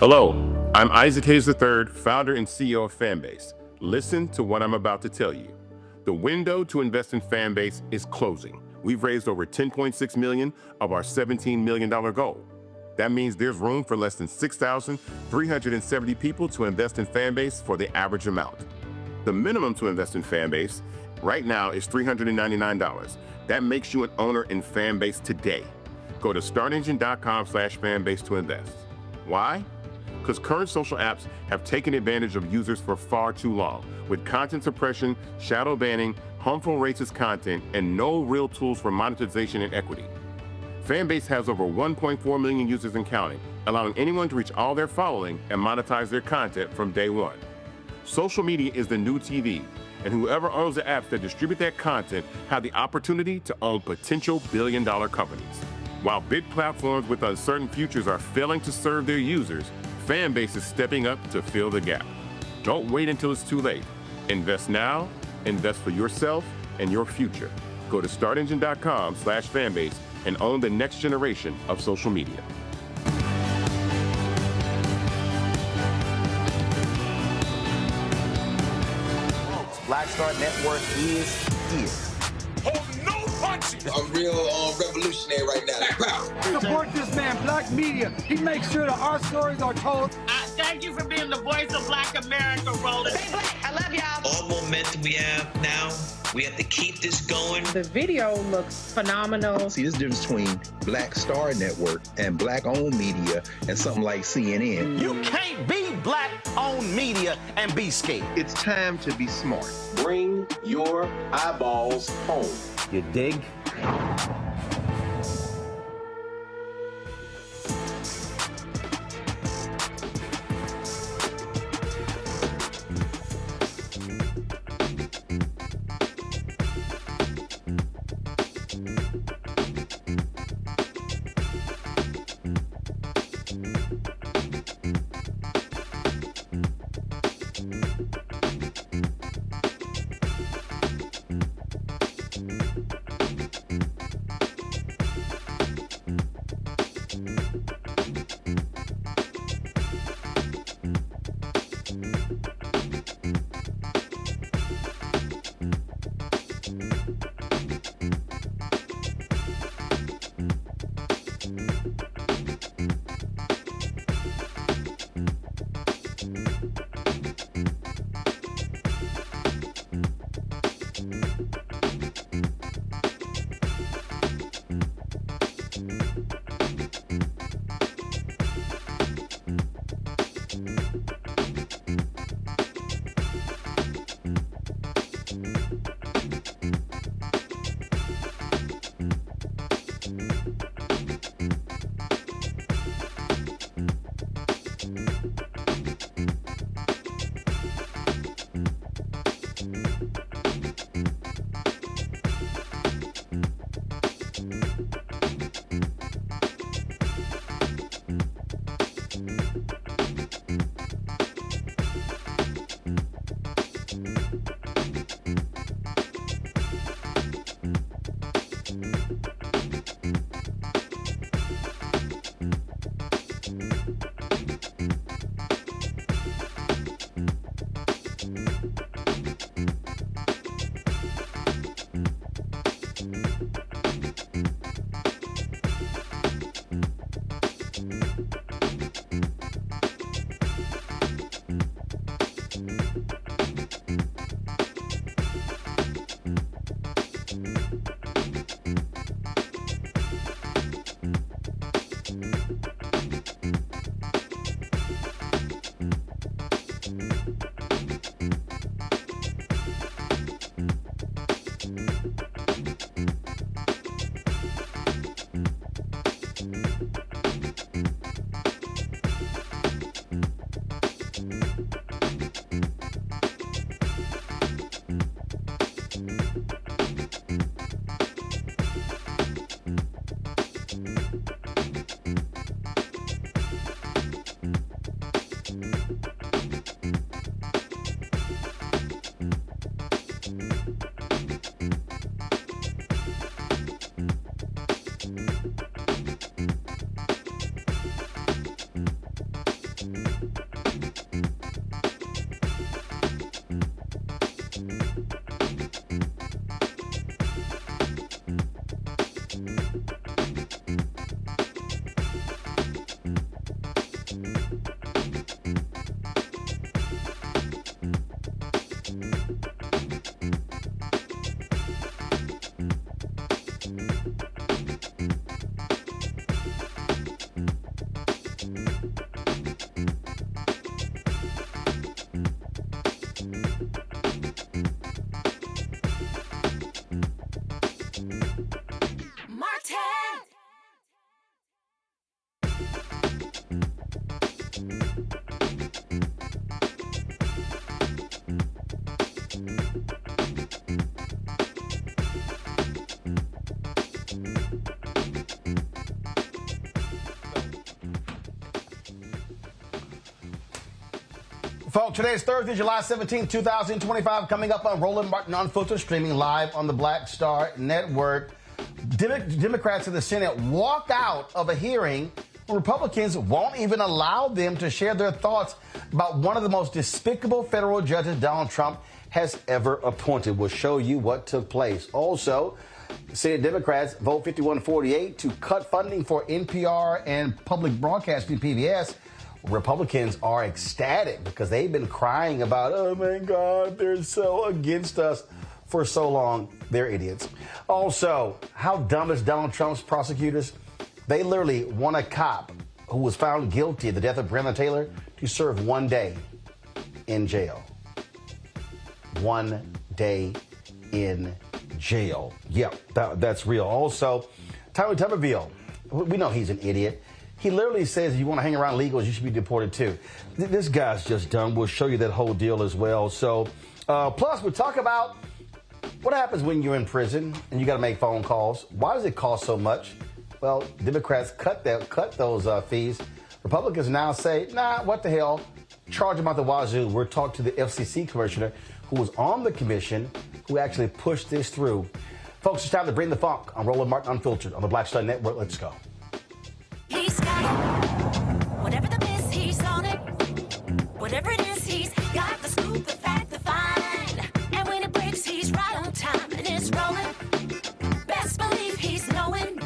Hello, I'm Isaac Hayes III, founder and CEO of Fanbase. Listen to what I'm about to tell you. The window to invest in Fanbase is closing. We've raised over $10.6 million of our $17 million goal. That means there's room for less than 6,370 people to invest in Fanbase for the average amount. The minimum to invest in Fanbase right now is $399. That makes you an owner in Fanbase today. Go to startengine.com/fanbase to invest. Why? Because current social apps have taken advantage of users for far too long, with content suppression, shadow banning, harmful racist content, and no real tools for monetization and equity. Fanbase has over 1.4 million users and counting, allowing anyone to reach all their following and monetize their content from day one. Social media is the new TV, and whoever owns the apps that distribute that content have the opportunity to own potential billion-dollar companies. While big platforms with uncertain futures are failing to serve their users, Fanbase is stepping up to fill the gap. Don't wait until it's too late. Invest now, invest for yourself and your future. Go to startengine.com/fanbase and own the next generation of social media. Black Star Network is here. Hold no punches. I'm real revolutionary right now. Support this man, Black Media. He makes sure that our stories are told. Thank you for being the voice of Black America, Roland. Stay black. I love y'all. All momentum we have now, we have to keep this going. The video looks phenomenal. See, there's a difference between Black Star Network and Black-owned media and something like CNN. You can't be Black-owned media and be scared. It's time to be smart. Bring your eyeballs home. You dig? Folks, today is Thursday, July 17, 2025. Coming up on Roland Martin Unfiltered, streaming live on the Black Star Network. Democrats in the Senate walk out of a hearing where Republicans won't even allow them to share their thoughts about one of the most despicable federal judges Donald Trump has ever appointed. We'll show you what took place. Also, Senate Democrats vote 51-48 to cut funding for NPR and public broadcasting PBS. Republicans are ecstatic because they've been crying about, oh my God, they're so against us for so long. They're idiots. Also, how dumb is Donald Trump's prosecutors? They literally want a cop who was found guilty of the death of Breonna Taylor to serve 1 day in jail. 1 day in jail. Yep, that's real. Also, Tuberville, we know he's an idiot. He literally says if you want to hang around illegals, you should be deported too. This guy's just dumb. We'll show you that whole deal as well. So, plus we talk about what happens when you're in prison and you got to make phone calls. Why does it cost so much? Well, Democrats cut those fees. Republicans now say, nah, what the hell? Charge them out the wazoo. We'll talk to the FCC Commissioner who was on the commission who actually pushed this through. Folks, it's time to bring the funk on Roland Martin Unfiltered on the Black Star Network. Let's go. He's got it. Whatever the miss, he's on it. Whatever it is, he's got the scoop, the fact, the find. And when it breaks, he's right on time and it's rolling. Best believe he's knowing.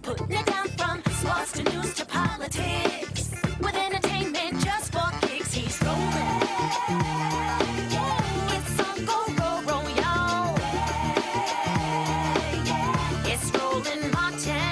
Putting it down from sports to news to politics. With entertainment just for kicks, he's rolling. It's on Go Roll, y'all. It's Roland Martin.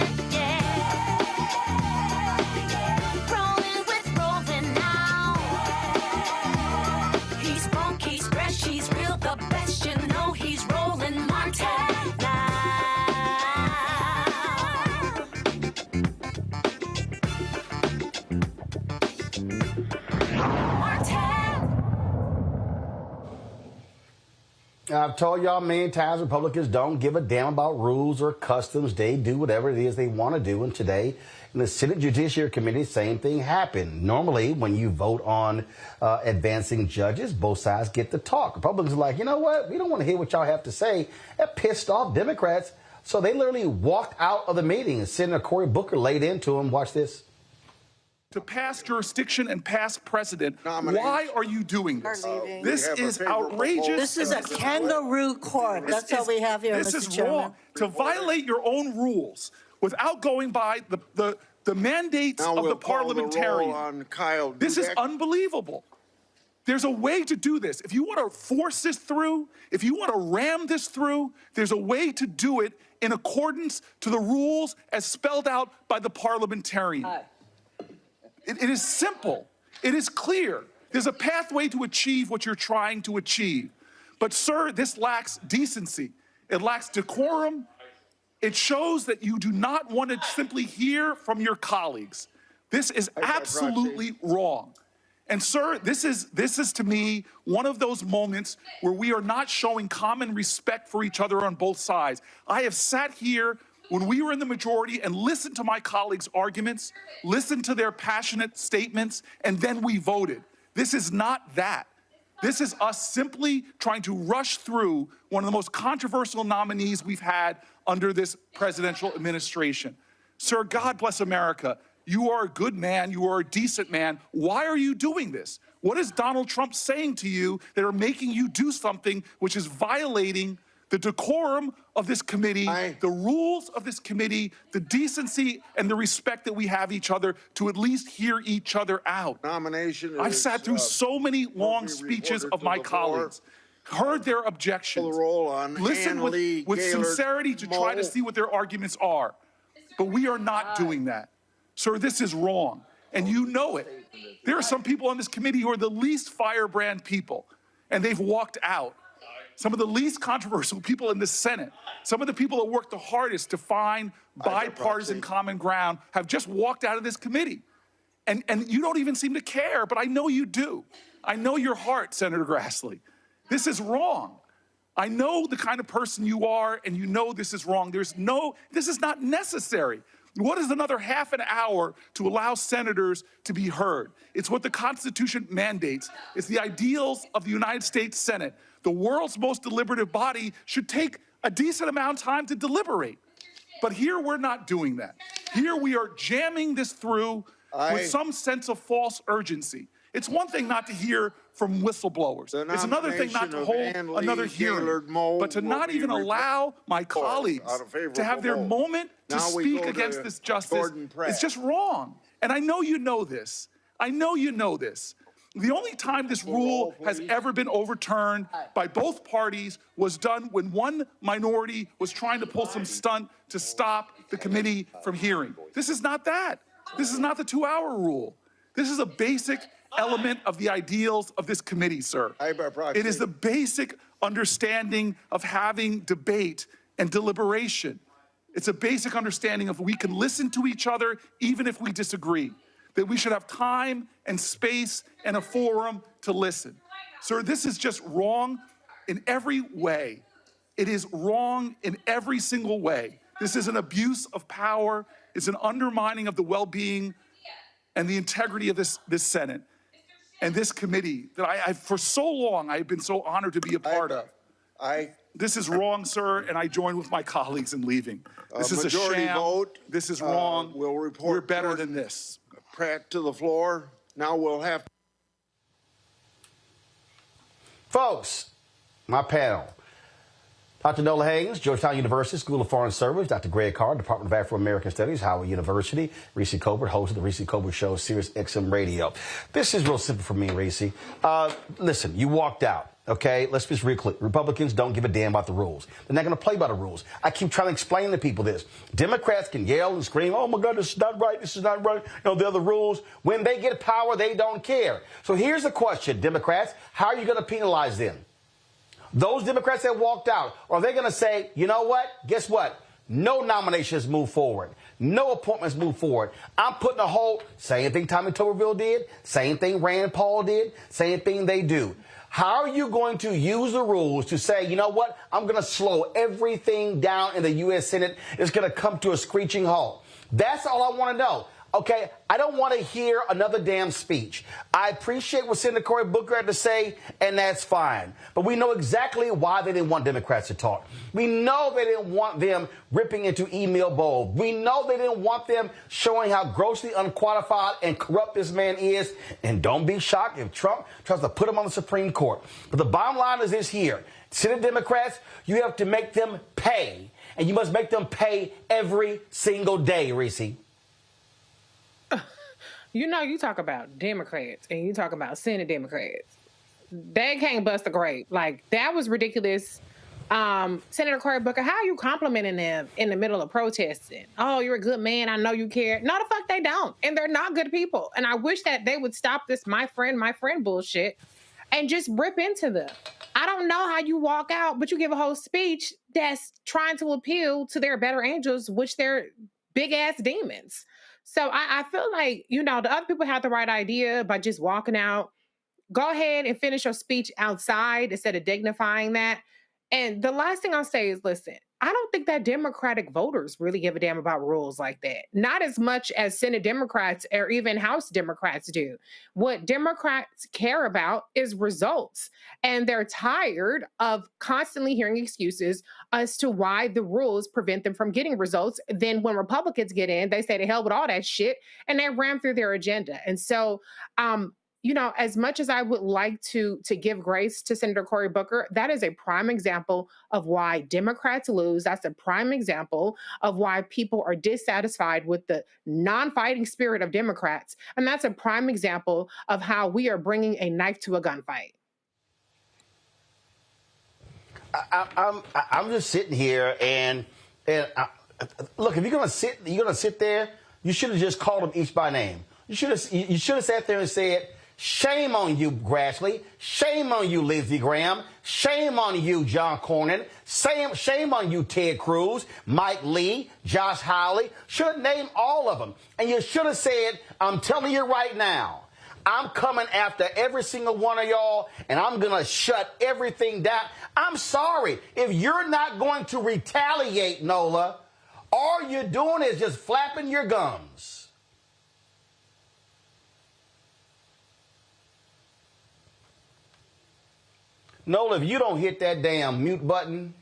I've told y'all many times Republicans don't give a damn about rules or customs. They do whatever it is they want to do. And today, in the Senate Judiciary Committee, same thing happened. Normally, when you vote on advancing judges, both sides get to talk. Republicans are like, you know what? We don't want to hear what y'all have to say. That pissed off Democrats. So they literally walked out of the meeting, and Senator Cory Booker laid into them. Watch this. To pass jurisdiction and pass precedent. Why are you doing this? This is outrageous. This is a kangaroo court. That's all we have here, This Mr. is Chairman. wrong. To violate your own rules without going by the mandates of the parliamentarian. This is unbelievable. There's a way to do this. If you want to force this through, if you want to ram this through, there's a way to do it in accordance to the rules as spelled out by the parliamentarian. It is simple. It is clear. There's a pathway to achieve what you're trying to achieve. But, sir, this lacks decency. It lacks decorum. It shows that you do not want to simply hear from your colleagues. This is absolutely wrong. And, sir, this is to me one of those moments where we are not showing common respect for each other on both sides. I have sat here when we were in the majority and listened to my colleagues' arguments, listened to their passionate statements, and then we voted. This is not that. This is us simply trying to rush through one of the most controversial nominees we've had under this presidential administration. Sir, God bless America. You are a good man. You are a decent man. Why are you doing this? What is Donald Trump saying to you that are making you do something which is violating the decorum of this committee, the rules of this committee, the decency and the respect that we have each other to at least hear each other out? I've sat through so many long speeches of my colleagues, heard their objections, listened with sincerity to try to see what their arguments are. But we are not doing that. Sir, this is wrong, and you know it. There are some people on this committee who are the least firebrand people, and they've walked out. Some of the least controversial people in the Senate, some of the people that worked the hardest to find bipartisan common ground have just walked out of this committee. And you don't even seem to care, but I know you do. I know your heart, Senator Grassley. This is wrong. I know the kind of person you are, and you know this is wrong. This is not necessary. What is another half an hour to allow senators to be heard? It's what the Constitution mandates. It's the ideals of the United States Senate. The world's most deliberative body should take a decent amount of time to deliberate. But here we're not doing that. Here we are jamming this through with some sense of false urgency. It's one thing not to hear from whistleblowers. It's another thing not to hold another hearing, but to not even allow my colleagues to have their moment to speak against this justice. It's just wrong. And I know you know this. I know you know this. The only time this rule has ever been overturned by both parties was done when one minority was trying to pull some stunt to stop the committee from hearing. This is not that. This is not the 2-hour rule. This is a basic element of the ideals of this committee, sir. It is the basic understanding of having debate and deliberation. It's a basic understanding of we can listen to each other even if we disagree, that we should have time and space and a forum to listen. Sir, this is just wrong in every way. It is wrong in every single way. This is an abuse of power. It's an undermining of the well-being and the integrity of this Senate and this committee that I for so long, I've been so honored to be a part of. This is wrong, sir, and I join with my colleagues in leaving. This is a sham. Vote. This is wrong. We'll report. We're better than this. Pratt to the floor. Now we'll have. Folks, my panel. Dr. Nola Haynes, Georgetown University School of Foreign Service. Dr. Greg Carr, Department of Afro-American Studies, Howard University. Reese Colbert, host of the Reese Colbert Show, Sirius XM Radio. This is real simple for me, Reese. Listen, you walked out, okay? Let's just real clear. Republicans don't give a damn about the rules. They're not going to play by the rules. I keep trying to explain to people this. Democrats can yell and scream, oh, my God, this is not right, this is not right. You know, they're the rules. When they get power, they don't care. So here's the question, Democrats. How are you going to penalize them? Those Democrats that walked out, are they going to say, you know what? Guess what? No nominations move forward. No appointments move forward. I'm putting a hold. Same thing Tommy Tuberville did. Same thing Rand Paul did. Same thing they do. How are you going to use the rules to say, you know what? I'm going to slow everything down in the U.S. Senate. It's going to come to a screeching halt. That's all I want to know. Okay, I don't want to hear another damn speech. I appreciate what Senator Cory Booker had to say, and that's fine. But we know exactly why they didn't want Democrats to talk. We know they didn't want them ripping into email bowls. We know they didn't want them showing how grossly unqualified and corrupt this man is. And don't be shocked if Trump tries to put him on the Supreme Court. But the bottom line is this here. Senate Democrats, you have to make them pay. And you must make them pay every single day, Reese. You know, you talk about Democrats and you talk about Senate Democrats. They can't bust a grape. Like, that was ridiculous. Senator Cory Booker, how are you complimenting them in the middle of protesting? Oh, you're a good man. I know you care. No, the fuck they don't. And they're not good people. And I wish that they would stop this my friend bullshit and just rip into them. I don't know how you walk out, but you give a whole speech that's trying to appeal to their better angels, which they're big-ass demons. So I feel like, you know, the other people have the right idea by just walking out. Go ahead and finish your speech outside instead of dignifying that. And the last thing I'll say is, listen, I don't think that Democratic voters really give a damn about rules like that. Not as much as Senate Democrats or even House Democrats do. What Democrats care about is results. And they're tired of constantly hearing excuses as to why the rules prevent them from getting results. Then when Republicans get in, they say to hell with all that shit and they ram through their agenda. And so, you know, as much as I would like to give grace to Senator Cory Booker, that is a prime example of why Democrats lose. That's a prime example of why people are dissatisfied with the non-fighting spirit of Democrats. And that's a prime example of how we are bringing a knife to a gunfight. I'm just sitting here and look, if you're gonna sit there, you should have just called them each by name. You should have sat there and said, shame on you, Grassley. Shame on you, Lindsey Graham. Shame on you, John Cornyn. Shame on you, Ted Cruz, Mike Lee, Josh Hawley. Should have named all of them. And you should have said, I'm telling you right now, I'm coming after every single one of y'all, and I'm going to shut everything down. I'm sorry. If you're not going to retaliate, Nola, All you're doing is just flapping your gums. Nola, if you don't hit that damn mute button,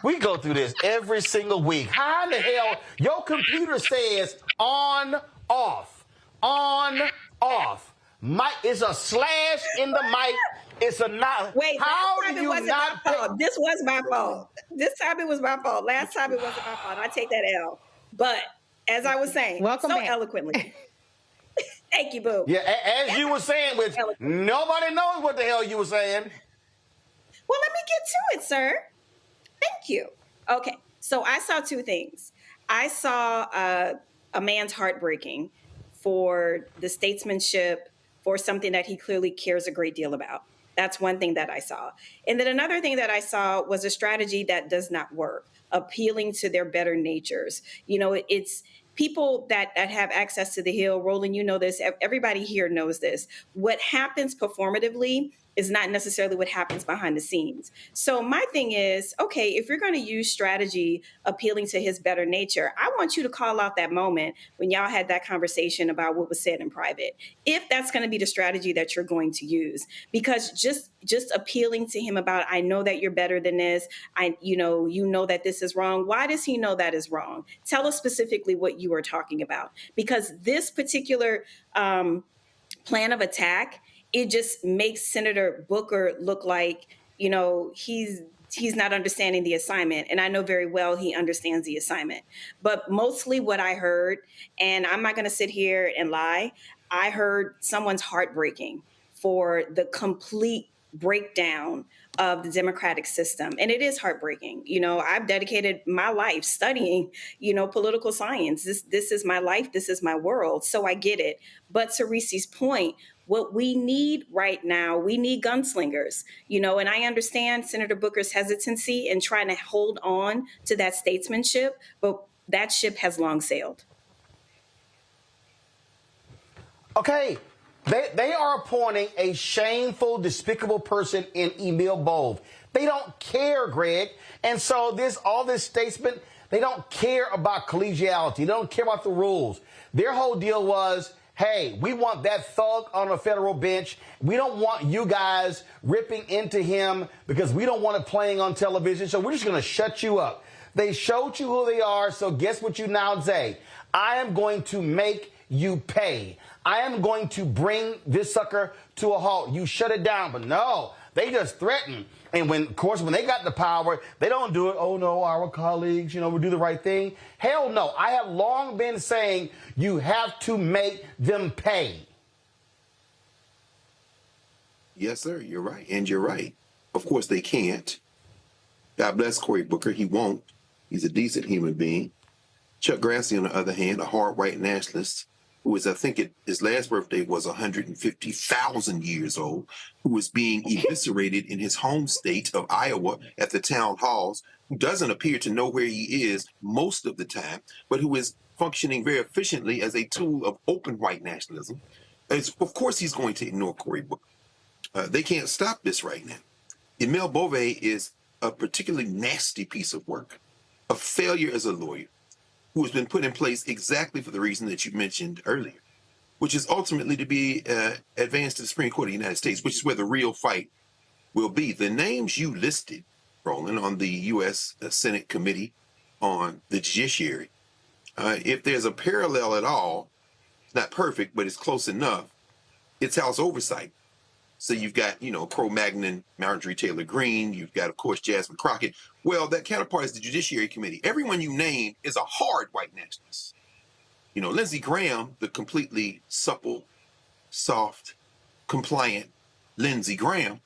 we go through this every single week. How in the hell your computer says on, off, on, off. Mic is a slash in the mic. It's a not. Wait, how do you not? This was my fault. This time it was my fault. Last time it wasn't my fault. I take that L. But as I was saying, eloquently. Thank you, boo. Yeah, as you were saying, which nobody knows what the hell you were saying. Well, let me get to it, sir. Thank you. Okay, so I saw two things. I saw a man's heart breaking for the statesmanship, for something that he clearly cares a great deal about. That's one thing that I saw. And then another thing that I saw was a strategy that does not work, appealing to their better natures. You know, it's people that have access to the Hill. Roland, you know this. Everybody here knows this. What happens performatively is not necessarily what happens behind the scenes. So my thing is, okay, if you're going to use strategy appealing to his better nature, I want you to call out that moment when y'all had that conversation about what was said in private, if that's going to be the strategy that you're going to use. Because just appealing to him about, I know that you're better than this, you know that this is wrong. Why does he know that is wrong? Tell us specifically what you are talking about. Because this particular plan of attack, it just makes Senator Booker look like, you know, he's not understanding the assignment. And I know very well he understands the assignment. But mostly what I heard, and I'm not going to sit here and lie, I heard someone's heart breaking for the complete breakdown of the democratic system. And it is heartbreaking. You know, I've dedicated my life studying, you know, political science. This is my life. This is my world. So I get it. But to Reese's point, what we need right now, we need gunslingers, you know, and I understand Senator Booker's hesitancy in trying to hold on to that statesmanship, but that ship has long sailed. Okay, they are appointing a shameful, despicable person in Emil Bove. They don't care, Greg. And so all this statesman, they don't care about collegiality. They don't care about the rules. Their whole deal was, hey, we want that thug on a federal bench. We don't want you guys ripping into him because we don't want it playing on television. So we're just going to shut you up. They showed you who they are. So guess what you now say? I am going to make you pay. I am going to bring this sucker to a halt. You shut it down. But no, they just threaten. And when they got the power, they don't do it. Oh, no, our colleagues, you know, we do the right thing. Hell no. I have long been saying you have to make them pay. Yes, sir. You're right. And you're right. Of course, they can't. God bless Cory Booker. He won't. He's a decent human being. Chuck Grassley, on the other hand, a hard white nationalist, who is, I think his last birthday was 150,000 years old, who is being eviscerated in his home state of Iowa at the town halls, who doesn't appear to know where he is most of the time, but who is functioning very efficiently as a tool of open white nationalism. Of course, he's going to ignore Cory Booker. They can't stop this right now. Emil Bove is a particularly nasty piece of work, a failure as a lawyer, who has been put in place exactly for the reason that you mentioned earlier, which is ultimately to be advanced to the Supreme Court of the United States, which is where the real fight will be. The names you listed, Roland, on the U.S. Senate Committee on the Judiciary, if there's a parallel at all, it's not perfect, but it's close enough, it's House Oversight. So you've got, you know, Cro-Magnon, Marjorie Taylor Greene. You've got, of course, Jasmine Crockett. Well, that counterpart is the Judiciary Committee. Everyone you name is a hard white nationalist. You know, Lindsey Graham, the completely supple, soft, compliant Lindsey Graham.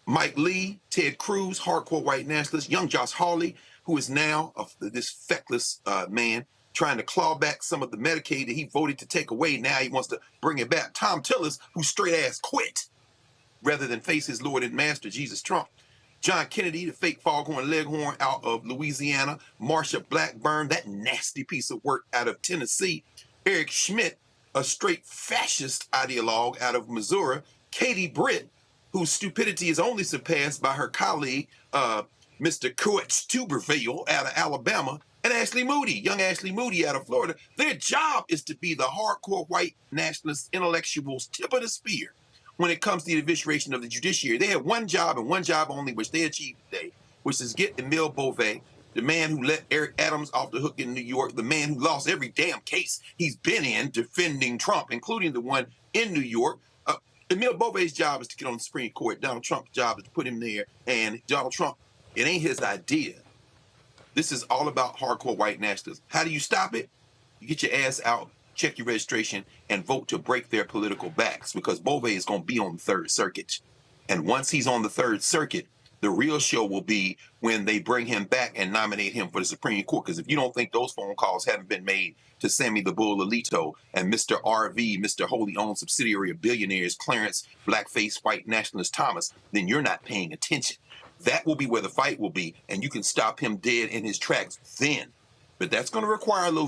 Mike Lee, Ted Cruz, hardcore white nationalist. Young Josh Hawley, who is now this feckless man trying to claw back some of the Medicaid that he voted to take away. Now he wants to bring it back. Tom Tillis, who straight ass quit rather than face his Lord and Master, Jesus Trump. John Kennedy, the fake foghorn leghorn out of Louisiana. Marsha Blackburn, that nasty piece of work out of Tennessee. Eric Schmidt, a straight fascist ideologue out of Missouri. Katie Britt, whose stupidity is only surpassed by her colleague, Mr. Coates Tuberville out of Alabama, and Ashley Moody, young Ashley Moody out of Florida. Their job is to be the hardcore white nationalist intellectuals' tip of the spear when it comes to the evisceration of the judiciary. They had one job and one job only, which they achieved today, which is get Emile Beauvais, the man who let Eric Adams off the hook in New York, the man who lost every damn case he's been in defending Trump, including the one in New York. Emile Beauvais' job is to get on the Supreme Court. Donald Trump's job is to put him there. And Donald Trump, it ain't his idea. This is all about hardcore white nationalism. How do you stop it? You get your ass out, check your registration, and vote to break their political backs, because Beauvais is going to be on the Third Circuit. And once he's on the Third Circuit, the real show will be when they bring him back and nominate him for the Supreme Court. Because if you don't think those phone calls haven't been made to Sammy the Bull Alito and Mr. RV, Mr. Wholly Owned Subsidiary of Billionaires, Clarence Blackface White Nationalist Thomas, then you're not paying attention. That will be where the fight will be, and you can stop him dead in his tracks then. But that's going to require a little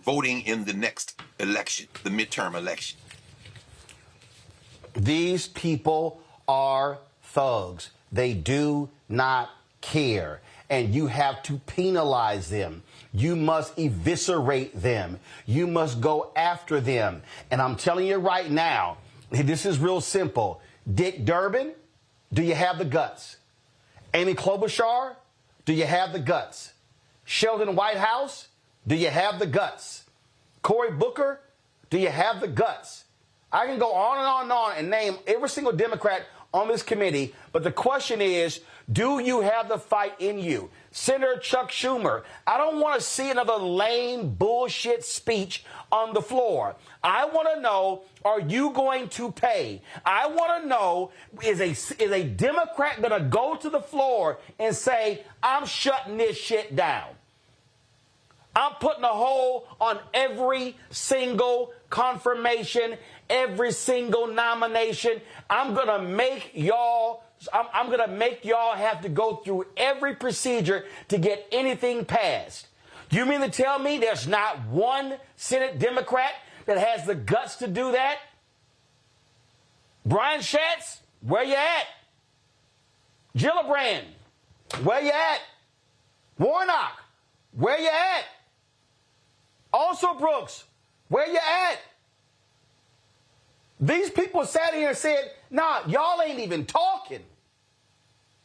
voting in the next election, the midterm election. These people are thugs. They do not care. And you have to penalize them. You must eviscerate them. You must go after them. And I'm telling you right now, this is real simple. Dick Durbin, do you have the guts? Amy Klobuchar, do you have the guts? Sheldon Whitehouse, do you have the guts? Cory Booker, do you have the guts? I can go on and on and on and name every single Democrat on this committee, but the question is, do you have the fight in you? Senator Chuck Schumer, I don't want to see another lame bullshit speech on the floor. I want to know, are you going to pay? I want to know, is a Democrat going to go to the floor and say, I'm shutting this shit down? I'm putting a hold on every single confirmation, every single nomination. I'm going to make y'all have to go through every procedure to get anything passed. Do you mean to tell me there's not one Senate Democrat that has the guts to do that? Brian Schatz, where you at? Gillibrand, where you at? Warnock, where you at? Also Brooks, where you at? These people sat here and said, nah, y'all ain't even talking.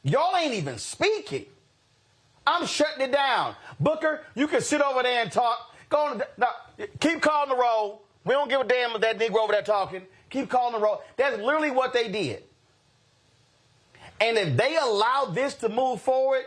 Y'all ain't even speaking. I'm shutting it down. Booker, you can sit over there and talk. Go on, keep calling the roll. We don't give a damn if that Negro over there talking. Keep calling the roll. That's literally what they did. And if they allow this to move forward,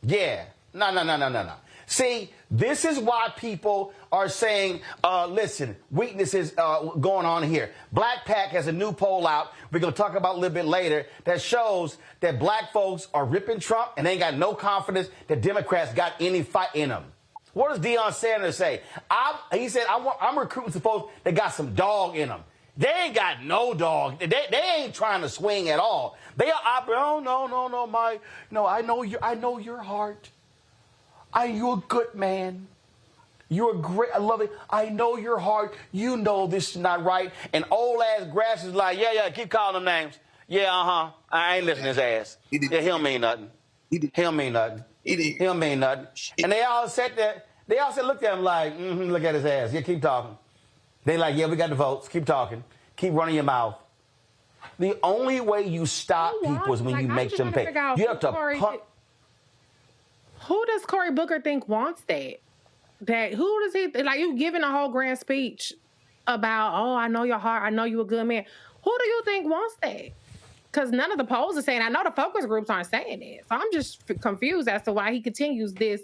yeah. No. See, this is why people are saying, listen, weaknesses going on here. Black Pac has a new poll out we're going to talk about a little bit later that shows that black folks are ripping Trump and they ain't got no confidence that Democrats got any fight in them. What does Deion Sanders say? He said, I'm recruiting some folks that got some dog in them. They ain't got no dog. They ain't trying to swing at all. They are operating, no, Mike. No, I know your heart. You're a good man. You're great. I love it. I know your heart. You know this is not right. And old ass Grass is like, yeah, keep calling them names. Yeah, I ain't listening to his ass. Yeah, he don't mean nothing. He don't mean nothing. He don't mean nothing. And they all sat there. They all said, look at him like, look at his ass. Yeah, keep talking. They like, yeah, we got the votes. Keep talking. Keep running your mouth. The only way you stop people is when you make them pay. You have to pump. Who does Cory Booker think wants that? Who does he, like, you giving a whole grand speech about, oh, I know your heart, I know you a good man. Who do you think wants that? Because none of the polls are saying, I know the focus groups aren't saying it. So I'm just confused as to why he continues this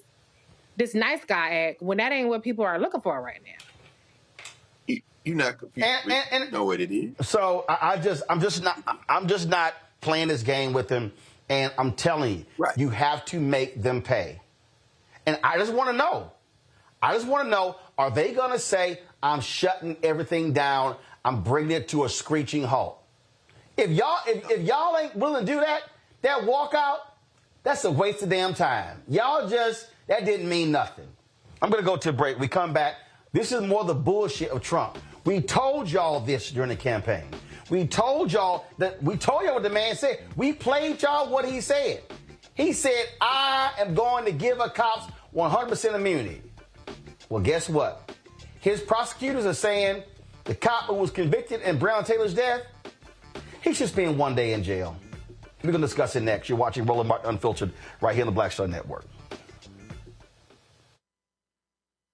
nice guy act when that ain't what people are looking for right now. You're not confused. And you know what it is. So I'm just not playing this game with him. And I'm telling you, you have to make them pay. And I just want to know. Are they going to say, I'm shutting everything down, I'm bringing it to a screeching halt? If y'all ain't willing to do that walkout, that's a waste of damn time. That didn't mean nothing. I'm going to go to a break. We come back. This is more the bullshit of Trump. We told y'all this during the campaign. We told y'all what the man said. We played y'all what he said. He said, I am going to give a cops 100% immunity. Well, guess what? His prosecutors are saying the cop who was convicted in Breonna Taylor's death, he should spend 1 day in jail. We're going to discuss it next. You're watching Roland Martin Unfiltered right here on the Black Star Network.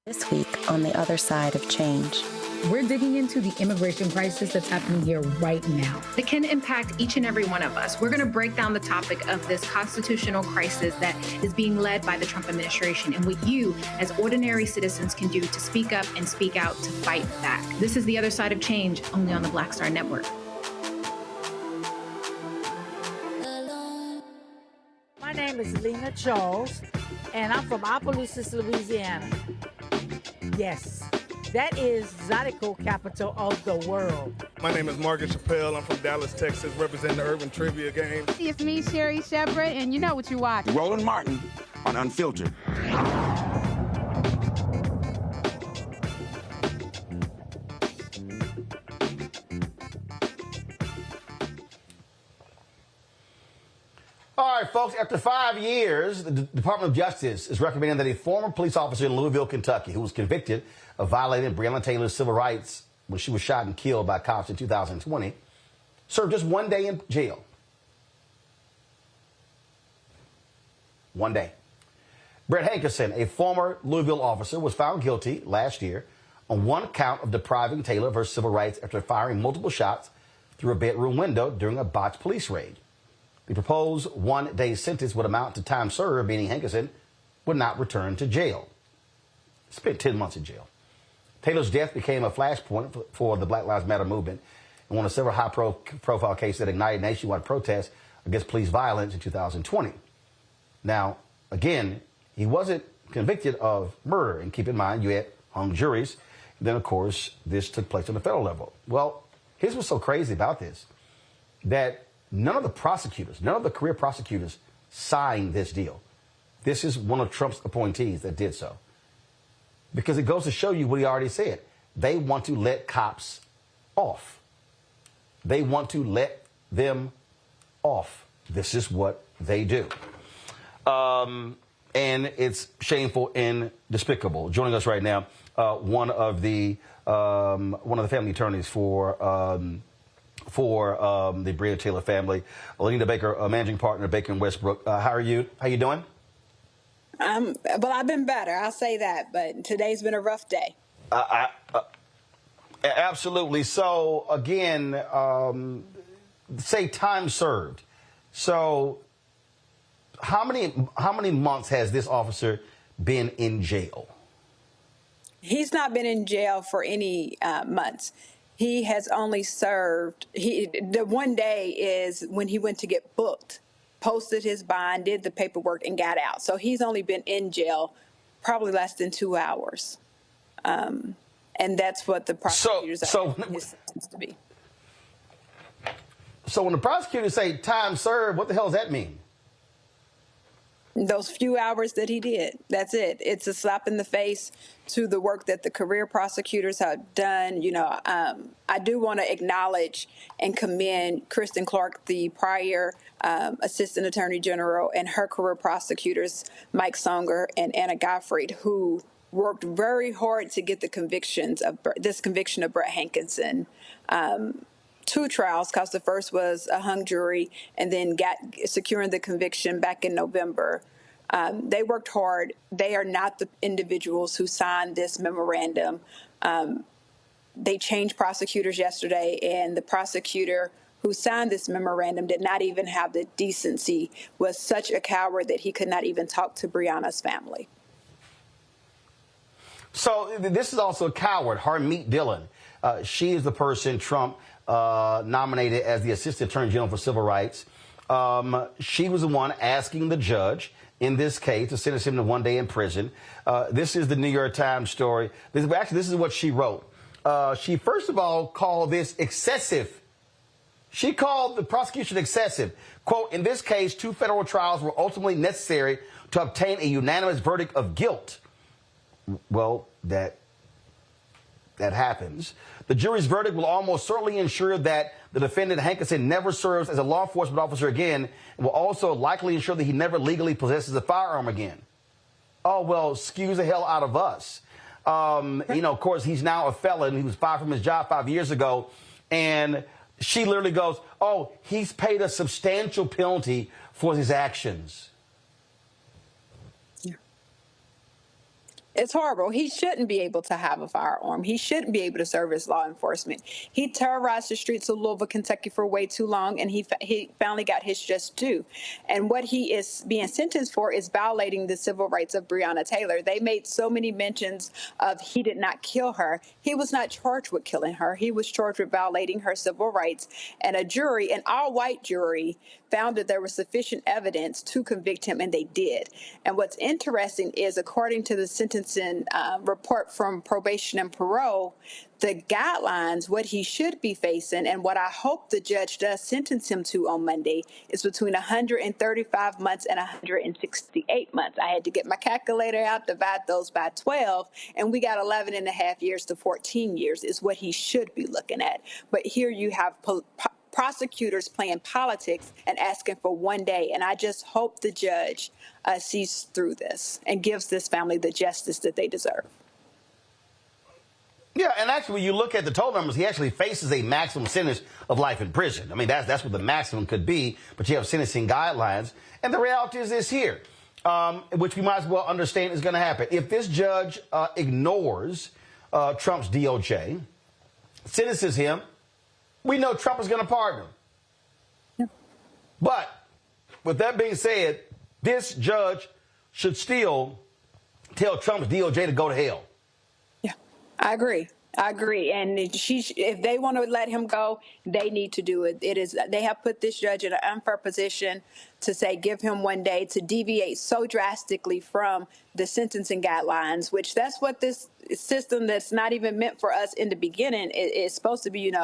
This week on The Other Side of Change. We're digging into the immigration crisis that's happening here right now. That can impact each and every one of us. We're going to break down the topic of this constitutional crisis that is being led by the Trump administration and what you, as ordinary citizens, can do to speak up and speak out to fight back. This is The Other Side of Change, only on the Black Star Network. My name is Lena Charles, and I'm from Opelousas, Louisiana. Yes. That is Zydeco capital of the world. My name is Margaret Chappelle. I'm from Dallas, Texas, representing the Urban Trivia Game. It's me, Sherry Shepherd, and you know what you watch. Roland Martin on Unfiltered. All right, folks, after 5 years, the Department of Justice is recommending that a former police officer in Louisville, Kentucky, who was convicted of violating Breonna Taylor's civil rights when she was shot and killed by cops in 2020, serve just 1 day in jail. 1 day. Brett Hankerson, a former Louisville officer, was found guilty last year on one count of depriving Taylor of her civil rights after firing multiple shots through a bedroom window during a botched police raid. The proposed 1 day sentence would amount to time served, meaning Hankerson would not return to jail. Spent 10 months in jail. Taylor's death became a flashpoint for the Black Lives Matter movement and one of several high-profile cases that ignited nationwide protests against police violence in 2020. Now, again, he wasn't convicted of murder. And keep in mind, you had hung juries. Then, of course, this took place on the federal level. Well, here's what's so crazy about this, that none of the prosecutors, none of the career prosecutors signed this deal. This is one of Trump's appointees that did so. Because it goes to show you what he already said. They want to let cops off. They want to let them off. This is what they do. And it's shameful and despicable. Joining us right now, one of the family attorneys for the Breonna Taylor family, Alina Baker, managing partner, Baker & Westbrook. How are you? How you doing? Well, I've been better. I'll say that. But today's been a rough day. Absolutely. So, again, say time served. So how many months has this officer been in jail? He's not been in jail for any months. He has only served, the 1 day is when he went to get booked, posted his bond, did the paperwork, and got out. So he's only been in jail probably less than 2 hours. And that's what the prosecutors are his sentence to be. So when the prosecutors say time served, what the hell does that mean? Those few hours that he did, that's it. It's a slap in the face to the work that the career prosecutors have done. You know, I do want to acknowledge and commend Kristen Clark, the prior Assistant Attorney General, and her career prosecutors, Mike Songer and Anna Gottfried, who worked very hard to get the conviction of Brett Hankerson. 2 trials, because the first was a hung jury, and then securing the conviction back in November. They worked hard. They are not the individuals who signed this memorandum. They changed prosecutors yesterday, and the prosecutor who signed this memorandum did not even have the decency, was such a coward that he could not even talk to Breonna's family. So this is also a coward, Harmeet Dillon. She is the person Trump nominated as the Assistant Attorney General for Civil Rights. She was the one asking the judge in this case to sentence him to 1 day in prison. This is the New York Times story. This is what she wrote. She first of all called this excessive. She called the prosecution excessive. Quote, in this case, 2 federal trials were ultimately necessary to obtain a unanimous verdict of guilt. Well, that that happens. The jury's verdict will almost certainly ensure that the defendant, Hankerson, never serves as a law enforcement officer again, and will also likely ensure that he never legally possesses a firearm again. Oh, well, excuse the hell out of us. Of course, he's now a felon. He was fired from his job 5 years ago. And she literally goes, oh, he's paid a substantial penalty for his actions. It's horrible. He shouldn't be able to have a firearm. He shouldn't be able to serve as law enforcement. He terrorized the streets of Louisville, Kentucky for way too long, and he finally got his just due. And what he is being sentenced for is violating the civil rights of Breonna Taylor. They made so many mentions of he did not kill her. He was not charged with killing her. He was charged with violating her civil rights. And a jury, an all-white jury, found that there was sufficient evidence to convict him, and they did. And what's interesting is, according to the sentencing report from probation and parole, the guidelines, what he should be facing, and what I hope the judge does sentence him to on Monday, is between 135 months and 168 months. I had to get my calculator out, divide those by 12, and we got 11 and a half years to 14 years is what he should be looking at. But here you have prosecutors playing politics and asking for 1 day. And I just hope the judge sees through this and gives this family the justice that they deserve. Yeah, and actually, when you look at the total numbers, he actually faces a maximum sentence of life in prison. I mean, that's what the maximum could be, but you have sentencing guidelines. And the reality is this here, which we might as well understand is going to happen. If this judge ignores Trump's DOJ, sentences him, we know Trump is going to pardon him. Yeah. But with that being said, this judge should still tell Trump's DOJ to go to hell. Yeah, I agree. And if they want to let him go, they need to do it. They have put this judge in an unfair position to say, give him 1 day, to deviate so drastically from the sentencing guidelines, which that's what this system that's not even meant for us in the beginning is supposed to be,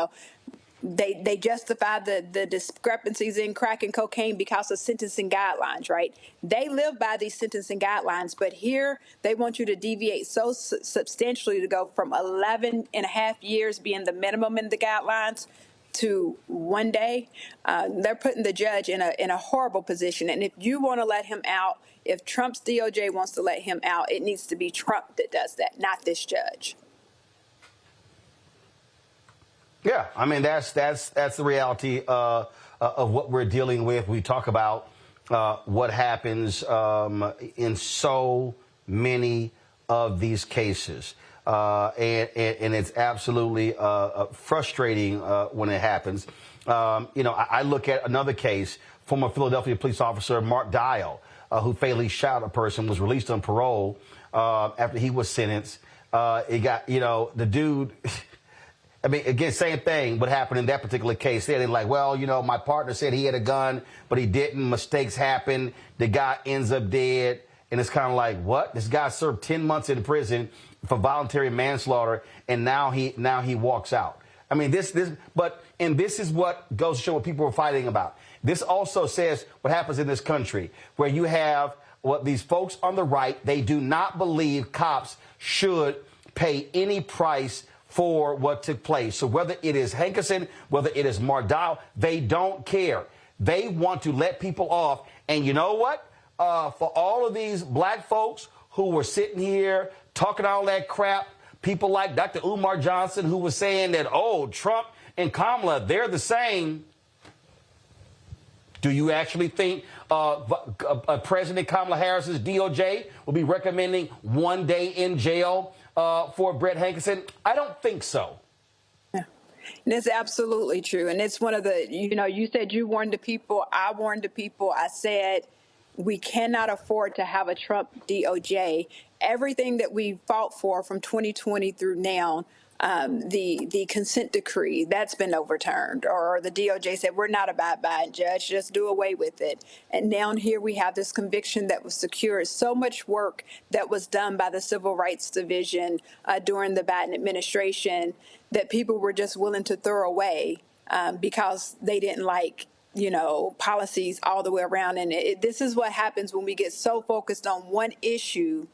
They justify the discrepancies in crack and cocaine because of sentencing guidelines, right? They live by these sentencing guidelines, but here they want you to deviate so substantially to go from 11 and a half years being the minimum in the guidelines to 1 day. They're putting the judge in a horrible position. And if you want to let him out, if Trump's DOJ wants to let him out, it needs to be Trump that does that, not this judge. Yeah, I mean, that's the reality of what we're dealing with. We talk about what happens in so many of these cases. And it's absolutely frustrating when it happens. I look at another case, former Philadelphia police officer Mark Dial, who fatally shot a person, was released on parole after he was sentenced. It got, the dude... I mean, again, same thing. What happened in that particular case? They're like, well, my partner said he had a gun, but he didn't. Mistakes happen. The guy ends up dead. And it's kind of like, what? This guy served 10 months in prison for voluntary manslaughter, and now he walks out. I mean, this is what goes to show what people are fighting about. This also says what happens in this country, where you have these folks on the right. They do not believe cops should pay any price for what took place. So whether it is Hankerson, whether it is Mardal, they don't care. They want to let people off. And you know what? For all of these black folks who were sitting here talking all that crap, people like Dr. Umar Johnson, who was saying that, Trump and Kamala, they're the same. Do you actually think President Kamala Harris's DOJ will be recommending 1 day in jail for Brett Hankerson? I don't think so. Yeah. And it's absolutely true. And it's one of the, you said you warned the people. I warned the people. I said we cannot afford to have a Trump DOJ. Everything that we fought for from 2020 through now, the consent decree, that's been overturned, or the DOJ said, we're not abide by it, judge, just do away with it. And now here we have this conviction that was secured. So much work that was done by the Civil Rights Division during the Biden administration that people were just willing to throw away because they didn't like policies all the way around. And this is what happens when we get so focused on one issue.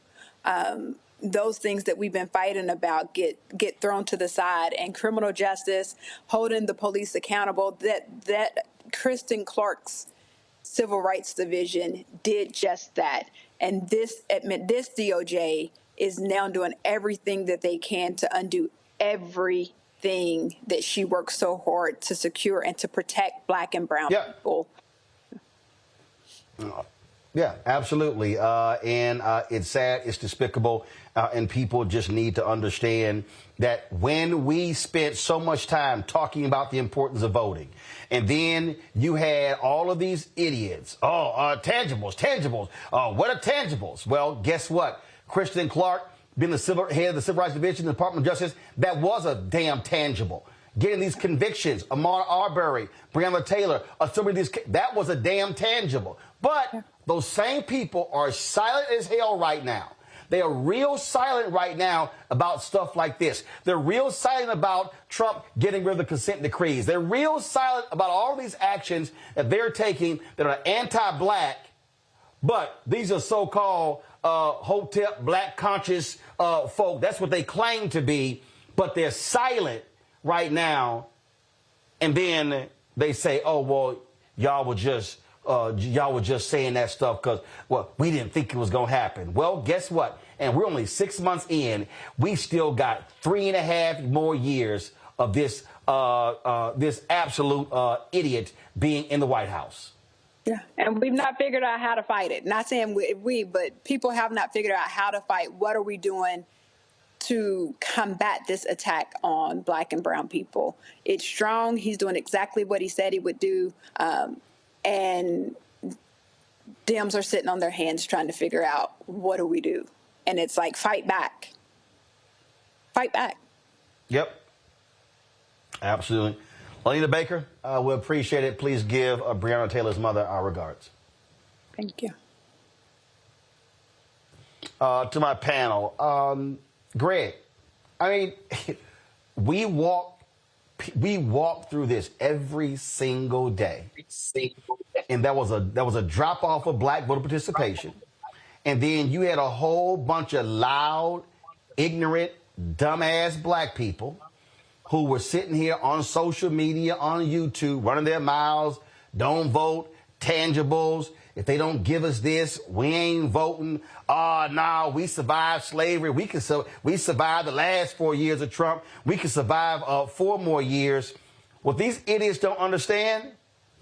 those things that we've been fighting about get thrown to the side, and criminal justice, holding the police accountable, that Kristen Clark's Civil Rights Division did just that. And this DOJ is now doing everything that they can to undo everything that she worked so hard to secure and to protect Black and brown people. Yeah, absolutely. And it's sad, it's despicable, and people just need to understand that when we spent so much time talking about the importance of voting, and then you had all of these idiots, tangibles, what are tangibles? Well, guess what? Kristen Clark, being the head of the Civil Rights Division, the Department of Justice, that was a damn tangible. Getting these convictions, Ahmaud Arbery, Breonna Taylor, some of these, that was a damn tangible. But those same people are silent as hell right now. They are real silent right now about stuff like this. They're real silent about Trump getting rid of the consent decrees. They're real silent about all these actions that they're taking that are anti-Black, but these are so-called hotep Black conscious folk. That's what they claim to be, but they're silent right now. And then they say, oh, well, y'all were just saying that stuff because, well, we didn't think it was going to happen. Well, guess what? And we're only 6 months in. We still got 3.5 more years of this absolute idiot being in the White House. Yeah, and we've not figured out how to fight it. Not saying we, but people have not figured out how to fight. What are we doing to combat this attack on Black and brown people? It's strong. He's doing exactly what he said he would do. And Dems are sitting on their hands trying to figure out, what do we do? And it's like, fight back. Fight back. Yep. Absolutely. Anita Baker, we appreciate it. Please give Breonna Taylor's mother our regards. Thank you. To my panel, Greg, I mean, we walk through this every single day. And that was a drop off of Black voter participation. And then you had a whole bunch of loud, ignorant, dumbass Black people who were sitting here on social media, on YouTube, running their mouths, don't vote, tangibles. If they don't give us this, we ain't voting. No, we survived slavery. We survived the last 4 years of Trump. We can survive 4 more years. What these idiots don't understand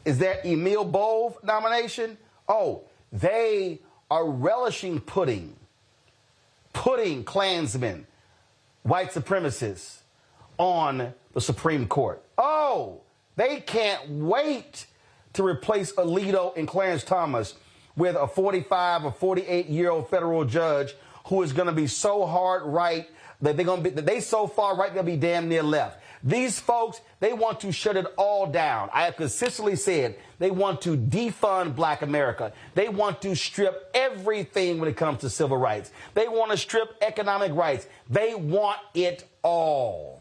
is that Emil Bove nomination, they are relishing putting Klansmen, white supremacists, on the Supreme Court. They can't wait to replace Alito and Clarence Thomas with a 45 or 48-year-old federal judge who is going to be so hard right that they so far right they'll be damn near left. These folks, they want to shut it all down. I have consistently said they want to defund Black America. They want to strip everything when it comes to civil rights. They want to strip economic rights. They want it all.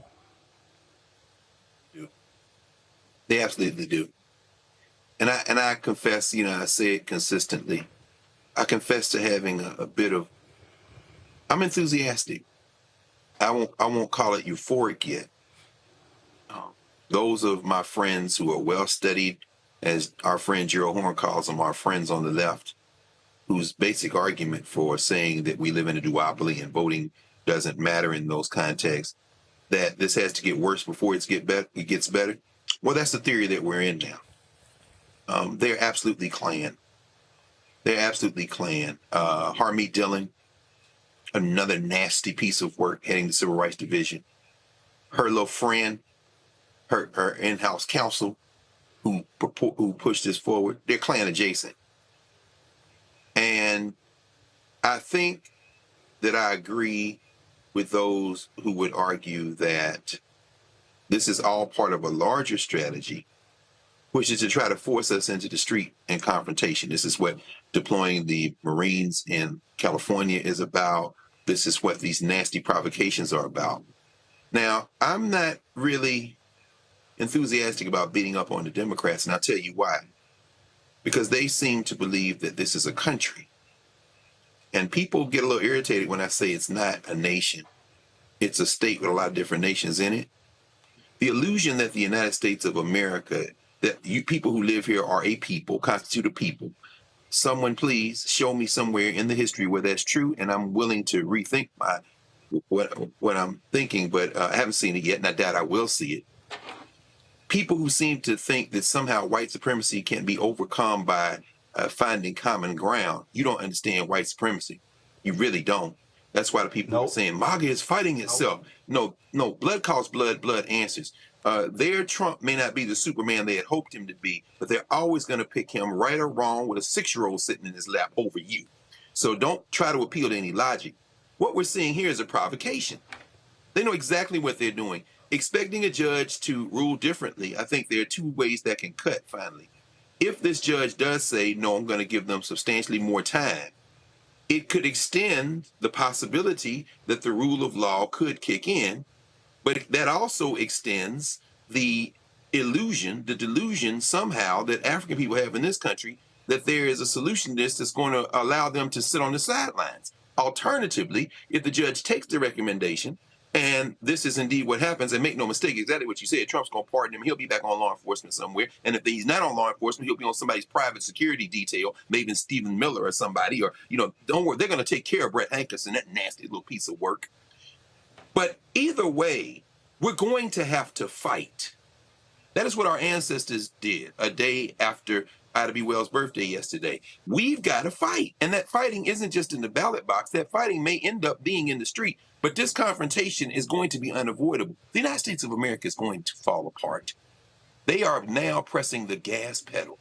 They absolutely do. And I confess, I say it consistently. I confess to having a bit of, I'm enthusiastic. I won't call it euphoric yet. Those of my friends who are well-studied, as our friend Gerald Horn calls them, our friends on the left, whose basic argument for saying that we live in a duopoly and voting doesn't matter in those contexts, that this has to get worse before it gets better. Well, that's the theory that we're in now. They're absolutely Klan. They're absolutely Klan. Harmeet Dillon, another nasty piece of work heading the Civil Rights Division. Her little friend, her in-house counsel who pushed this forward, they're Klan adjacent. And I think that I agree with those who would argue that this is all part of a larger strategy, which is to try to force us into the street and confrontation. This is what deploying the Marines in California is about. This is what these nasty provocations are about. Now, I'm not really enthusiastic about beating up on the Democrats, and I'll tell you why. Because they seem to believe that this is a country. And people get a little irritated when I say it's not a nation. It's a state with a lot of different nations in it. The illusion that the United States of America, that you people who live here are a people, constitute a people. Someone please show me somewhere in the history where that's true, and I'm willing to rethink what I'm thinking, but I haven't seen it yet, and I doubt I will see it. People who seem to think that somehow white supremacy can be overcome by finding common ground, you don't understand white supremacy. You really don't. That's why the people are saying MAGA is fighting itself. No, blood calls blood, blood answers. Their Trump may not be the Superman they had hoped him to be, but they're always going to pick him right or wrong with a 6-year-old sitting in his lap over you. So don't try to appeal to any logic. What we're seeing here is a provocation. They know exactly what they're doing. Expecting a judge to rule differently, I think there are two ways that can cut finally. If this judge does say, no, I'm going to give them substantially more time, it could extend the possibility that the rule of law could kick in, but that also extends the illusion, the delusion somehow that African people have in this country that there is a solution to this that's going to allow them to sit on the sidelines. Alternatively, if the judge takes the recommendation, and this is indeed what happens, and make no mistake, exactly what you said, Trump's going to pardon him. He'll be back on law enforcement somewhere. And if he's not on law enforcement, he'll be on somebody's private security detail, maybe Stephen Miller or somebody, or, don't worry, they're going to take care of Brett Hankerson, that nasty little piece of work. But either way, we're going to have to fight. That is what our ancestors did a day after Ida B. Wells' birthday yesterday. We've got to fight. And that fighting isn't just in the ballot box. That fighting may end up being in the street. But this confrontation is going to be unavoidable. The United States of America is going to fall apart. They are now pressing the gas pedal.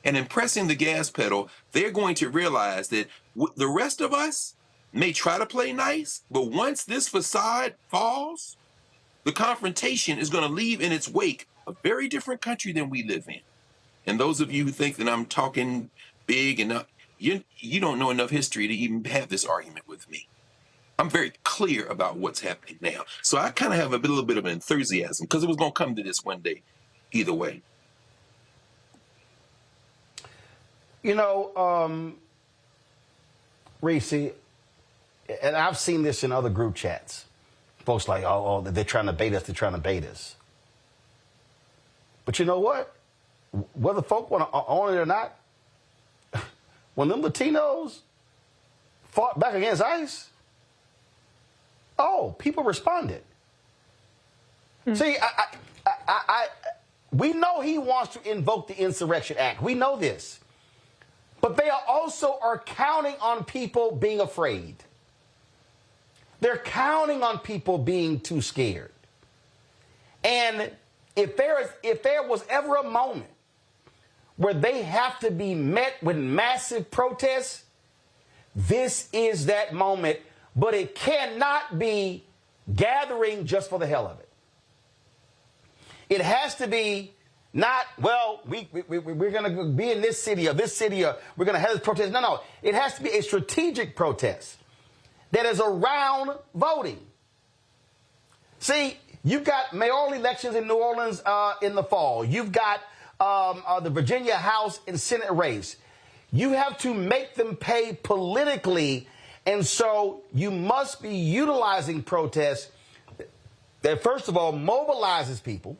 And in pressing the gas pedal, they're going to realize that the rest of us may try to play nice, but once this facade falls, the confrontation is going to leave in its wake a very different country than we live in. And those of you who think that I'm talking big enough, you don't know enough history to even have this argument with me. I'm very clear about what's happening now. So I kind of have a little bit of enthusiasm because it was going to come to this one day, either way. Reese, and I've seen this in other group chats. Folks like, oh, they're trying to bait us, But you know what? Whether folk want to own it or not, when them Latinos fought back against ICE, people responded. See, we know he wants to invoke the Insurrection Act. We know this. But they are counting on people being afraid. They're counting on people being too scared. And if there was ever a moment where they have to be met with massive protests, this is that moment. But it cannot be gathering just for the hell of it. It has to be not, well, we're going to be in this city or we're going to have this protest. No. It has to be a strategic protest that is around voting. See, you've got mayoral elections in New Orleans in the fall. You've got the Virginia House and Senate race. You have to make them pay politically. And so you must be utilizing protests that, first of all, mobilizes people.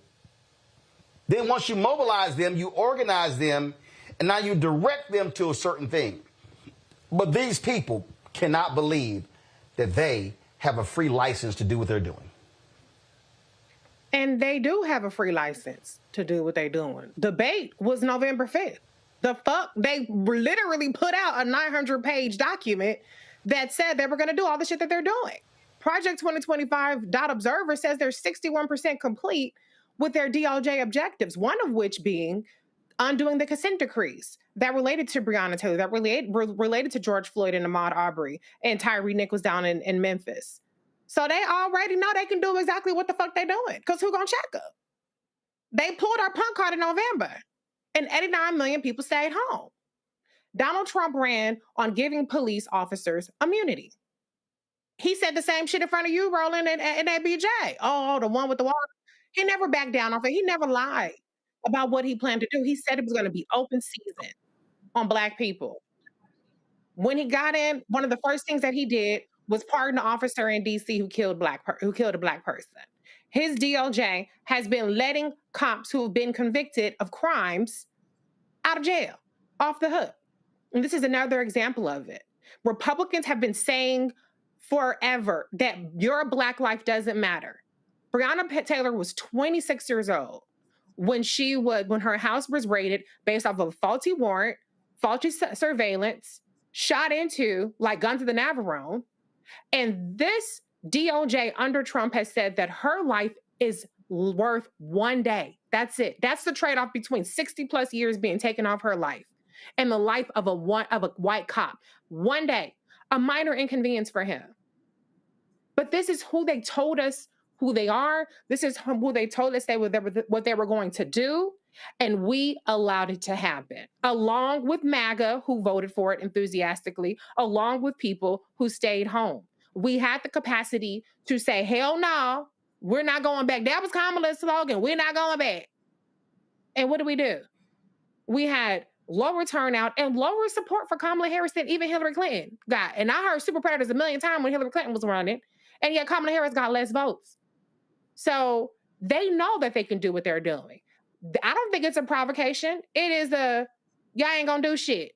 Then once you mobilize them, you organize them, and now you direct them to a certain thing. But these people cannot believe that they have a free license to do what they're doing. And they do have a free license to do what they're doing. Debate was November 5th. The fuck? They literally put out a 900-page document that said they were going to do all the shit that they're doing. Project 2025.Observer says they're 61% complete with their DOJ objectives, one of which being undoing the consent decrees that related to Breonna Taylor, that related to George Floyd and Ahmaud Arbery, and Tyree Nichols down in Memphis. So they already know they can do exactly what the fuck they doing, because who gonna check them? They pulled our punk card in November, and 89 million people stayed home. Donald Trump ran on giving police officers immunity. He said the same shit in front of you, Roland, and ABJ. Oh, the one with the water. He never backed down off it. He never lied about what he planned to do. He said it was going to be open season on Black people. When he got in, one of the first things that he did was pardon an officer in D.C. who killed a black person. His DOJ has been letting cops who have been convicted of crimes out of jail, off the hook. And this is another example of it. Republicans have been saying forever that your black life doesn't matter. Breonna Taylor was 26 years old when her house was raided based off of a faulty warrant, faulty surveillance, shot into like guns of the Navarone. And this DOJ under Trump has said that her life is worth one day. That's it. That's the trade-off between 60 plus years being taken off her life and the life of a white cop. One day, a minor inconvenience for him. But this is who they told us who they are. This is who they told us what they were going to do. And we allowed it to happen, along with MAGA, who voted for it enthusiastically, along with people who stayed home. We had the capacity to say, hell no, we're not going back. That was Kamala's slogan. We're not going back. And what do? We had lower turnout and lower support for Kamala Harris than even Hillary Clinton got. And I heard super predators a million times when Hillary Clinton was running, and yet Kamala Harris got less votes. So they know that they can do what they're doing. I don't think it's a provocation. It is y'all ain't gonna do shit.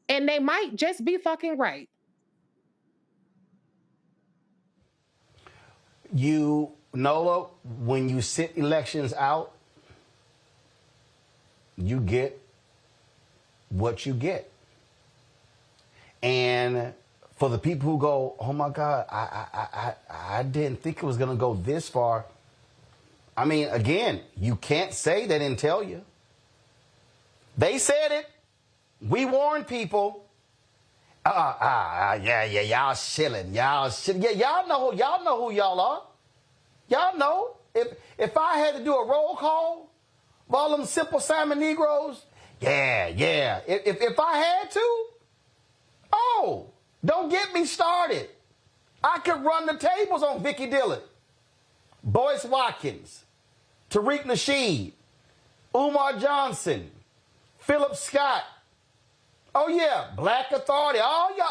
And they might just be fucking right. Nola, when you sit elections out, you get what you get. And for the people who go, oh my God, I didn't think it was going to go this far. I mean, again, you can't say they didn't tell you. They said it. We warned people. Yeah, y'all shilling. Yeah, y'all know who y'all are. Y'all know. If I had to do a roll call of all them Simple Simon Negroes, yeah. If I had to, don't get me started. I could run the tables on Vicky Dillon, Boyce Watkins, Tariq Nasheed, Umar Johnson, Philip Scott. Oh yeah, Black Authority. All y'all.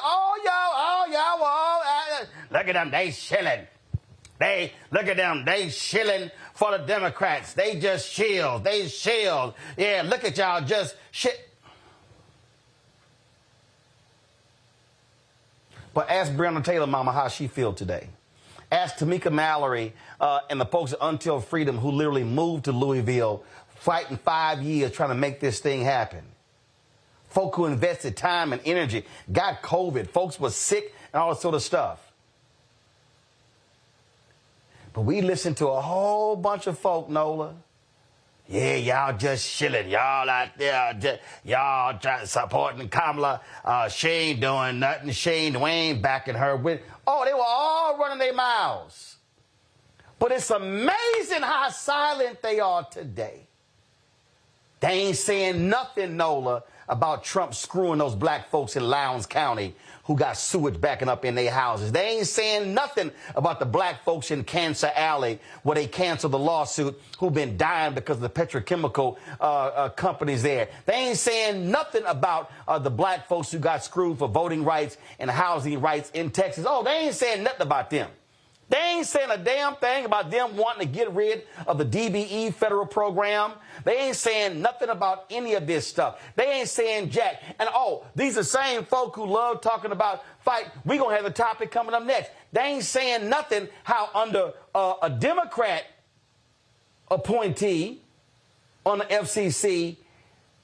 Look at them, they shilling. Look at them, they shilling for the Democrats. They just shield. Yeah, look at y'all just shit. But ask Breonna Taylor, mama, how she feel today. Ask Tamika Mallory and the folks at Until Freedom who literally moved to Louisville, fighting 5 years trying to make this thing happen. Folk who invested time and energy, got COVID, folks were sick and all that sort of stuff. But we listened to a whole bunch of folk, Nola. Yeah, y'all just shilling. Y'all out there, y'all supporting Kamala. She ain't doing nothing. Shane Dwayne backing her with. Oh, they were all running their mouths. But it's amazing how silent they are today. They ain't saying nothing, Nola, about Trump screwing those black folks in Lowndes County who got sewage backing up in their houses. They ain't saying nothing about the black folks in Cancer Alley where they canceled the lawsuit who've been dying because of the petrochemical companies there. They ain't saying nothing about the black folks who got screwed for voting rights and housing rights in Texas. Oh, they ain't saying nothing about them. They ain't saying a damn thing about them wanting to get rid of the DBE federal program. They ain't saying nothing about any of this stuff. They ain't saying jack. And these are the same folk who love talking about fight. We're going to have a topic coming up next. They ain't saying nothing how under a Democrat appointee on the FCC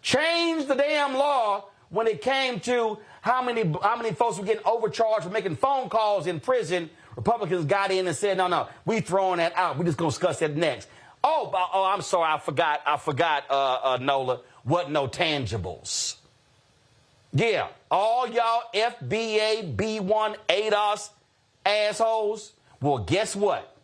changed the damn law when it came to how many folks were getting overcharged for making phone calls in prison. Republicans got in and said, no, we throwing that out. We're just going to discuss that next. I'm sorry. I forgot, Nola. What no tangibles. Yeah, all y'all FBA, B1, ADOS assholes. Well, guess what?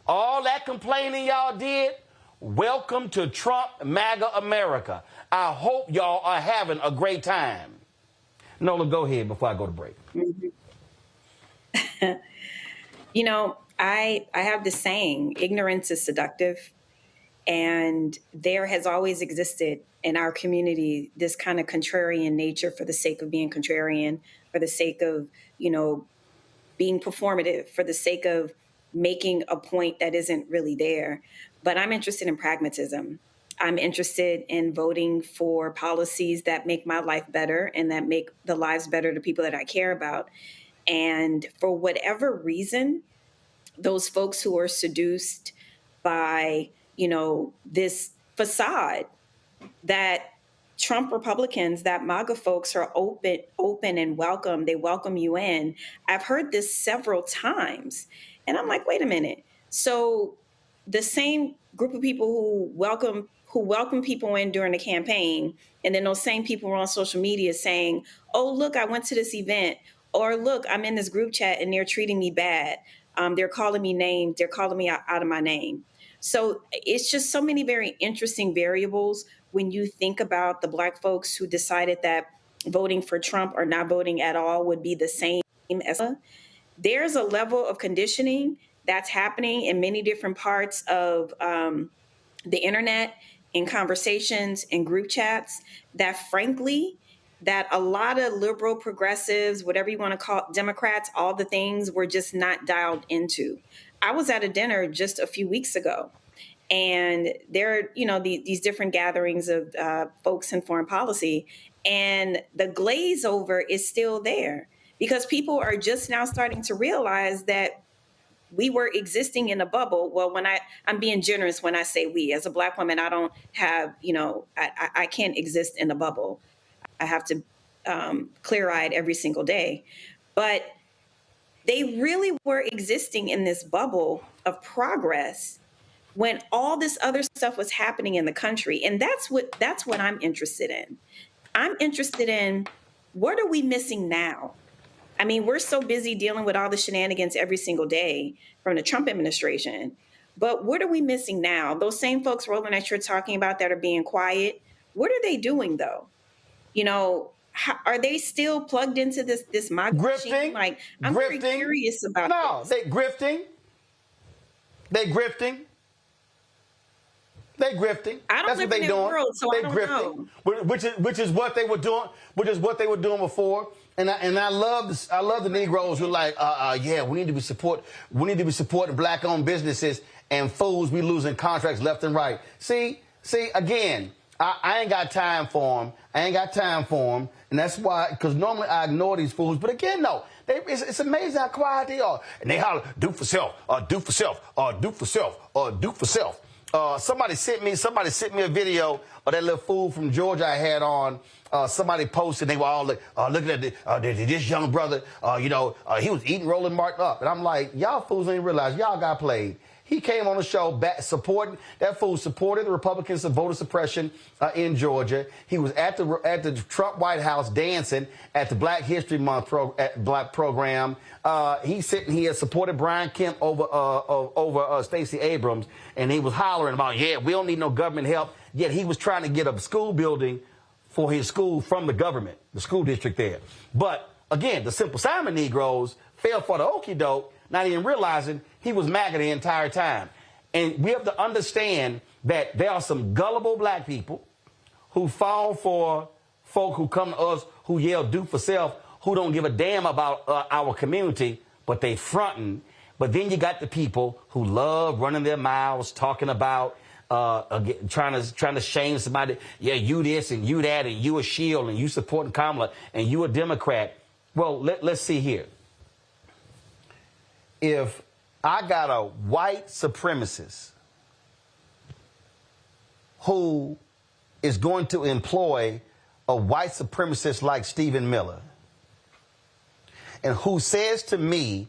All that complaining y'all did, welcome to Trump MAGA America. I hope y'all are having a great time. Nola, go ahead before I go to break. You know, I have this saying, ignorance is seductive. And there has always existed in our community, this kind of contrarian nature for the sake of being contrarian, for the sake of, being performative, for the sake of making a point that isn't really there. But I'm interested in pragmatism. I'm interested in voting for policies that make my life better and that make the lives better to people that I care about. And for whatever reason, those folks who are seduced by, this facade that Trump Republicans, that MAGA folks are open and welcome. They welcome you in. I've heard this several times. And I'm like, wait a minute. So the same group of people who welcome people in during the campaign, and then those same people are on social media saying, oh, look, I went to this event, or look, I'm in this group chat and they're treating me bad. They're calling me names. They're calling me out of my name. So it's just so many very interesting variables when you think about the Black folks who decided that voting for Trump or not voting at all would be the same as. There's a level of conditioning that's happening in many different parts of the internet, in conversations, in group chats, that frankly, that a lot of liberal progressives, whatever you want to call it, Democrats, all the things were just not dialed into. I was at a dinner just a few weeks ago, and there are, these different gatherings of folks in foreign policy, and the glaze over is still there because people are just now starting to realize that we were existing in a bubble. Well, I'm being generous when I say we. As a Black woman, I don't have, I can't exist in a bubble. I have to clear-eyed every single day. But they really were existing in this bubble of progress when all this other stuff was happening in the country. And that's what I'm interested in. I'm interested in, what are we missing now? I mean, we're so busy dealing with all the shenanigans every single day from the Trump administration. But what are we missing now? Those same folks, Roland, that you're talking about that are being quiet, what are they doing, though? Are they still plugged into this MAGA machine? Like, I'm very curious about this. They grifting. They grifting. I don't live in their world, so I don't know. Which is what they were doing. Which is what they were doing before. And I love the Negroes who are like, we need to be supporting Black-owned businesses, and fools we losing contracts left and right. See again. I ain't got time for them. And that's why, because normally I ignore these fools. But again, no, it's amazing how quiet they are. And they holler, do for self, do for self, do for self, do for self. Somebody sent me a video of that little fool from Georgia I had on. Somebody posted, they were all looking at this young brother, he was eating Roland Martin up. And I'm like, y'all fools ain't realize y'all got played. He came on the show supporting the Republicans of voter suppression in Georgia. He was at the Trump White House dancing at the Black History Month Black program. He had supported Brian Kemp over Stacey Abrams, and he was hollering about, we don't need no government help. Yet he was trying to get a school building for his school from the government, the school district there. But again, the Simple Simon Negroes fell for the okie doke, not even realizing he was MAGA the entire time. And we have to understand that there are some gullible Black people who fall for folk who come to us who yell do for self, who don't give a damn about our community, but they fronting. But then you got the people who love running their mouths, talking about trying to shame somebody. Yeah, you this and you that, and you a shield, and you supporting Kamala, and you a Democrat. Well, let's see here. If I got a white supremacist who is going to employ a white supremacist like Stephen Miller, and who says to me,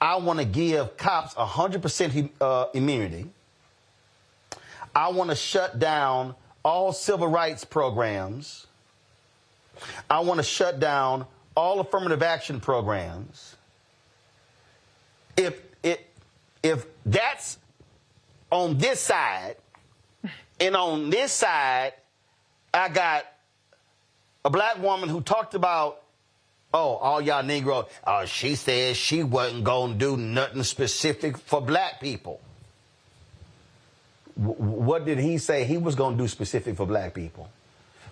I want to give cops 100% immunity, I want to shut down all civil rights programs, I want to shut down all affirmative action programs, if that's on this side, and on this side, I got a Black woman who talked about, all y'all Negroes, she said she wasn't going to do nothing specific for Black people. What did he say he was going to do specific for Black people?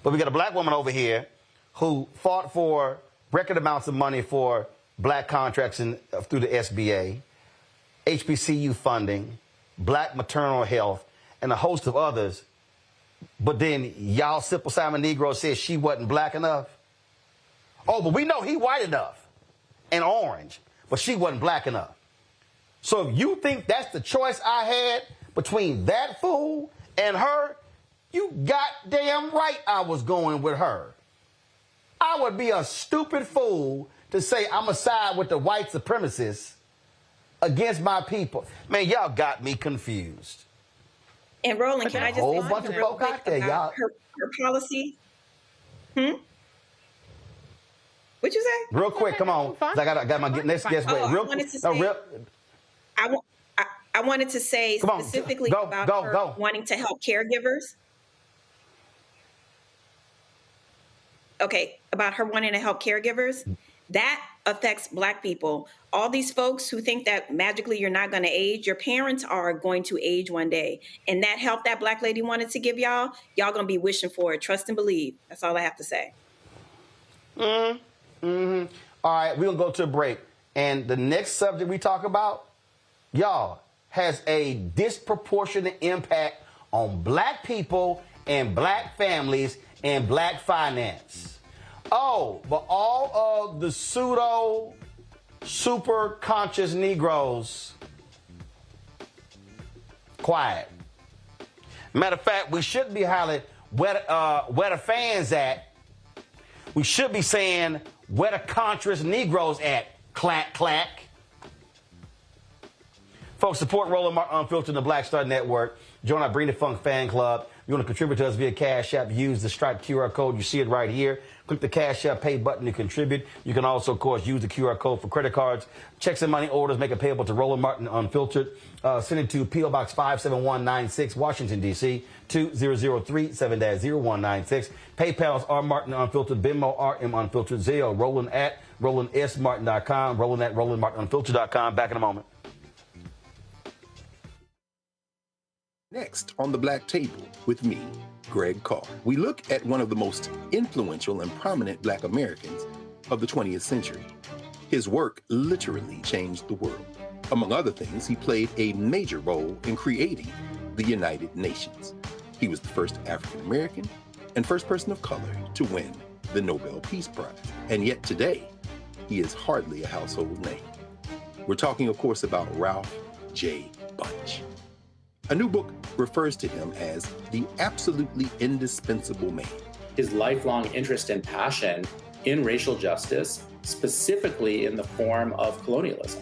But we got a black woman over here who fought for record amounts of money for black contracts through the SBA, HBCU funding, black maternal health, and a host of others. But then y'all Simple Simon Negro said she wasn't black enough. Oh, but we know he white enough and orange, but she wasn't black enough. So if you think that's the choice I had between that fool and her, you goddamn right I was going with her. I would be a stupid fool to say I'm a side with the white supremacists against my people. Man, y'all got me confused. And Roland, can I just say something real quick about her policy? What'd you say? Real quick, come on. I got my next guest. I wanted to say specifically about her wanting to help caregivers. Okay, about her wanting to help caregivers. That affects black people. All these folks who think that magically you're not going to age, your parents are going to age one day. And that help that black lady wanted to give y'all going to be wishing for it. Trust and believe. That's all I have to say. All right, we're going to go to a break. And the next subject we talk about, y'all, has a disproportionate impact on black people and black families and black finance. Oh, but all of the pseudo super conscious Negroes, quiet. Matter of fact, we shouldn't be hollering where the fans at. We should be saying where the conscious Negroes at. Clack, clack. Folks, support Roland Martin Unfiltered and the Black Star Network. Join our Bring the Funk fan club. You want to contribute to us via Cash App, use the Stripe QR code. You see it right here. Click the Cash App pay button to contribute. You can also, of course, use the QR code for credit cards, checks and money orders, make it payable to Roland Martin Unfiltered. Send it to P.O. Box 57196, Washington, D.C., 20037-0196. PayPal's R. Martin Unfiltered, Venmo RM Unfiltered, Zelle, Roland at RolandSMartin.com, Roland at RolandMartinUnfiltered.com. Back in a moment. Next on the Black Table with me, Greg Carr. We look at one of the most influential and prominent Black Americans of the 20th century. His work literally changed the world. Among other things, he played a major role in creating the United Nations. He was the first African American and first person of color to win the Nobel Peace Prize. And yet today, he is hardly a household name. We're talking, of course, about Ralph J. Bunche. A new book refers to him as the absolutely indispensable man. His lifelong interest and passion in racial justice, specifically in the form of colonialism.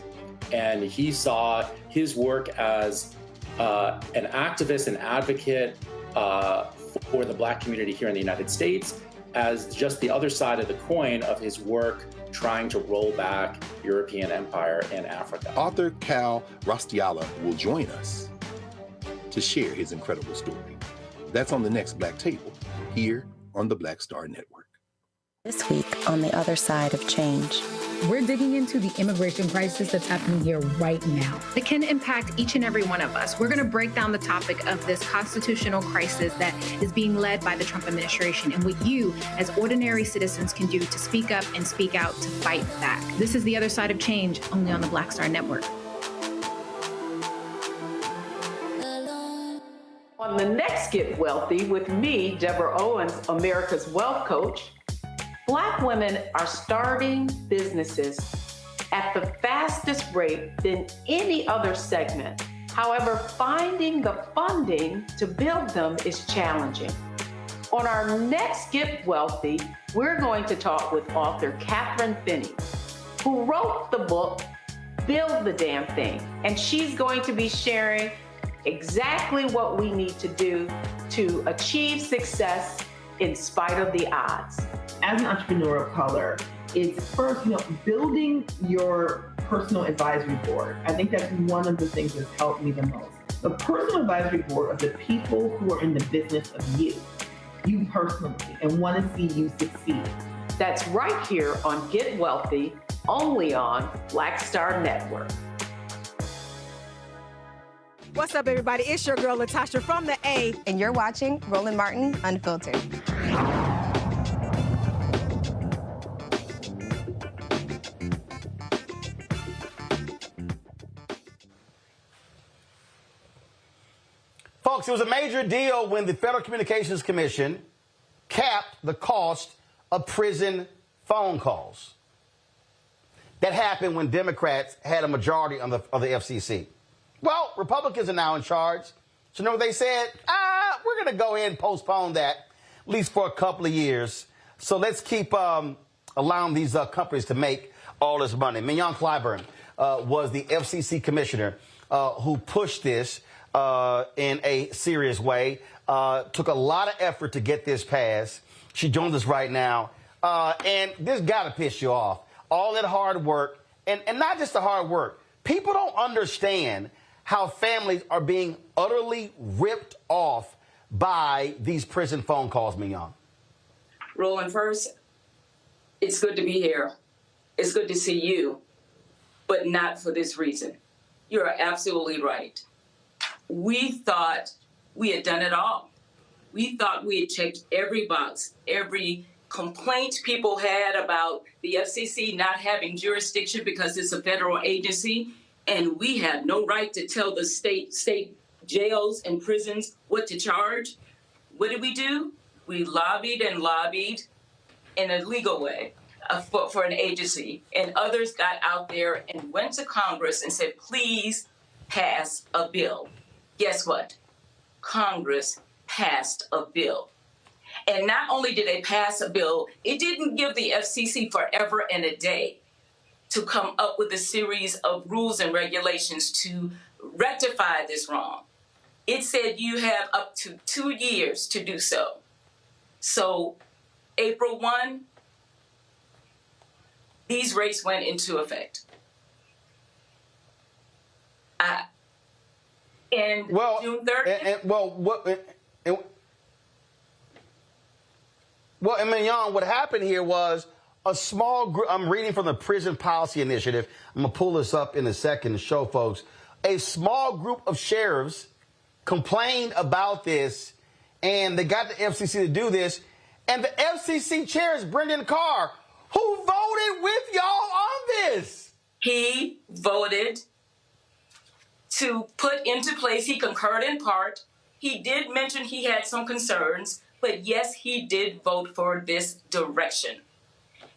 And he saw his work as an activist and advocate for the Black community here in the United States as just the other side of the coin of his work trying to roll back European empire in Africa. Author Cal Rostiala will join us to share his incredible story. That's on the next Black Table, here on the Black Star Network. This week on The Other Side of Change. We're digging into the immigration crisis that's happening here right now. That can impact each and every one of us. We're going to break down the topic of this constitutional crisis that is being led by the Trump administration and what you as ordinary citizens can do to speak up and speak out to fight back. This is The Other Side of Change, only on the Black Star Network. On the next Get Wealthy with me, Deborah Owens, America's Wealth Coach, Black women are starting businesses at the fastest rate than any other segment. However, finding the funding to build them is challenging. On our next Get Wealthy, we're going to talk with author Catherine Finney, who wrote the book, Build the Damn Thing. And she's going to be sharing exactly what we need to do to achieve success in spite of the odds. As an entrepreneur of color, it's first, building your personal advisory board. I think that's one of the things that's helped me the most. The personal advisory board are the people who are in the business of you personally, and want to see you succeed. That's right here on Get Wealthy, only on Black Star Network. What's up, everybody? It's your girl, Latasha from the A. And you're watching Roland Martin Unfiltered. Folks, it was a major deal when the Federal Communications Commission capped the cost of prison phone calls. That happened when Democrats had a majority on the FCC. Well, Republicans are now in charge. So you know what they said? We're going to go ahead and postpone that, at least for a couple of years. So let's keep allowing these companies to make all this money. Mignon Clyburn was the FCC Commissioner who pushed this in a serious way. Took a lot of effort to get this passed. She joins us right now. And this got to piss you off. All that hard work, and not just the hard work. People don't understand how families are being utterly ripped off by these prison phone calls, Mignon. Roland, first, it's good to be here. It's good to see you, but not for this reason. You're absolutely right. We thought we had done it all. We thought we had checked every box, every complaint people had about the FCC not having jurisdiction because it's a federal agency, and we have no right to tell the state jails and prisons what to charge. What did we do? We lobbied and lobbied in a legal way for an agency, and others got out there and went to Congress and said, please pass a bill. Guess what? Congress passed a bill. And not only did they pass a bill, it didn't give the FCC forever and a day to come up with a series of rules and regulations to rectify this wrong. It said you have up to 2 years to do so. So April 1, these rates went into effect. And June 30th. Well, and Mignon, what happened here was a small group. I'm reading from the Prison Policy Initiative. I'm going to pull this up in a second to show folks. A small group of sheriffs complained about this, and they got the FCC to do this. And the FCC chair is Brendan Carr, who voted with y'all on this. He voted to put into place, he concurred in part. He did mention he had some concerns, but yes, he did vote for this direction.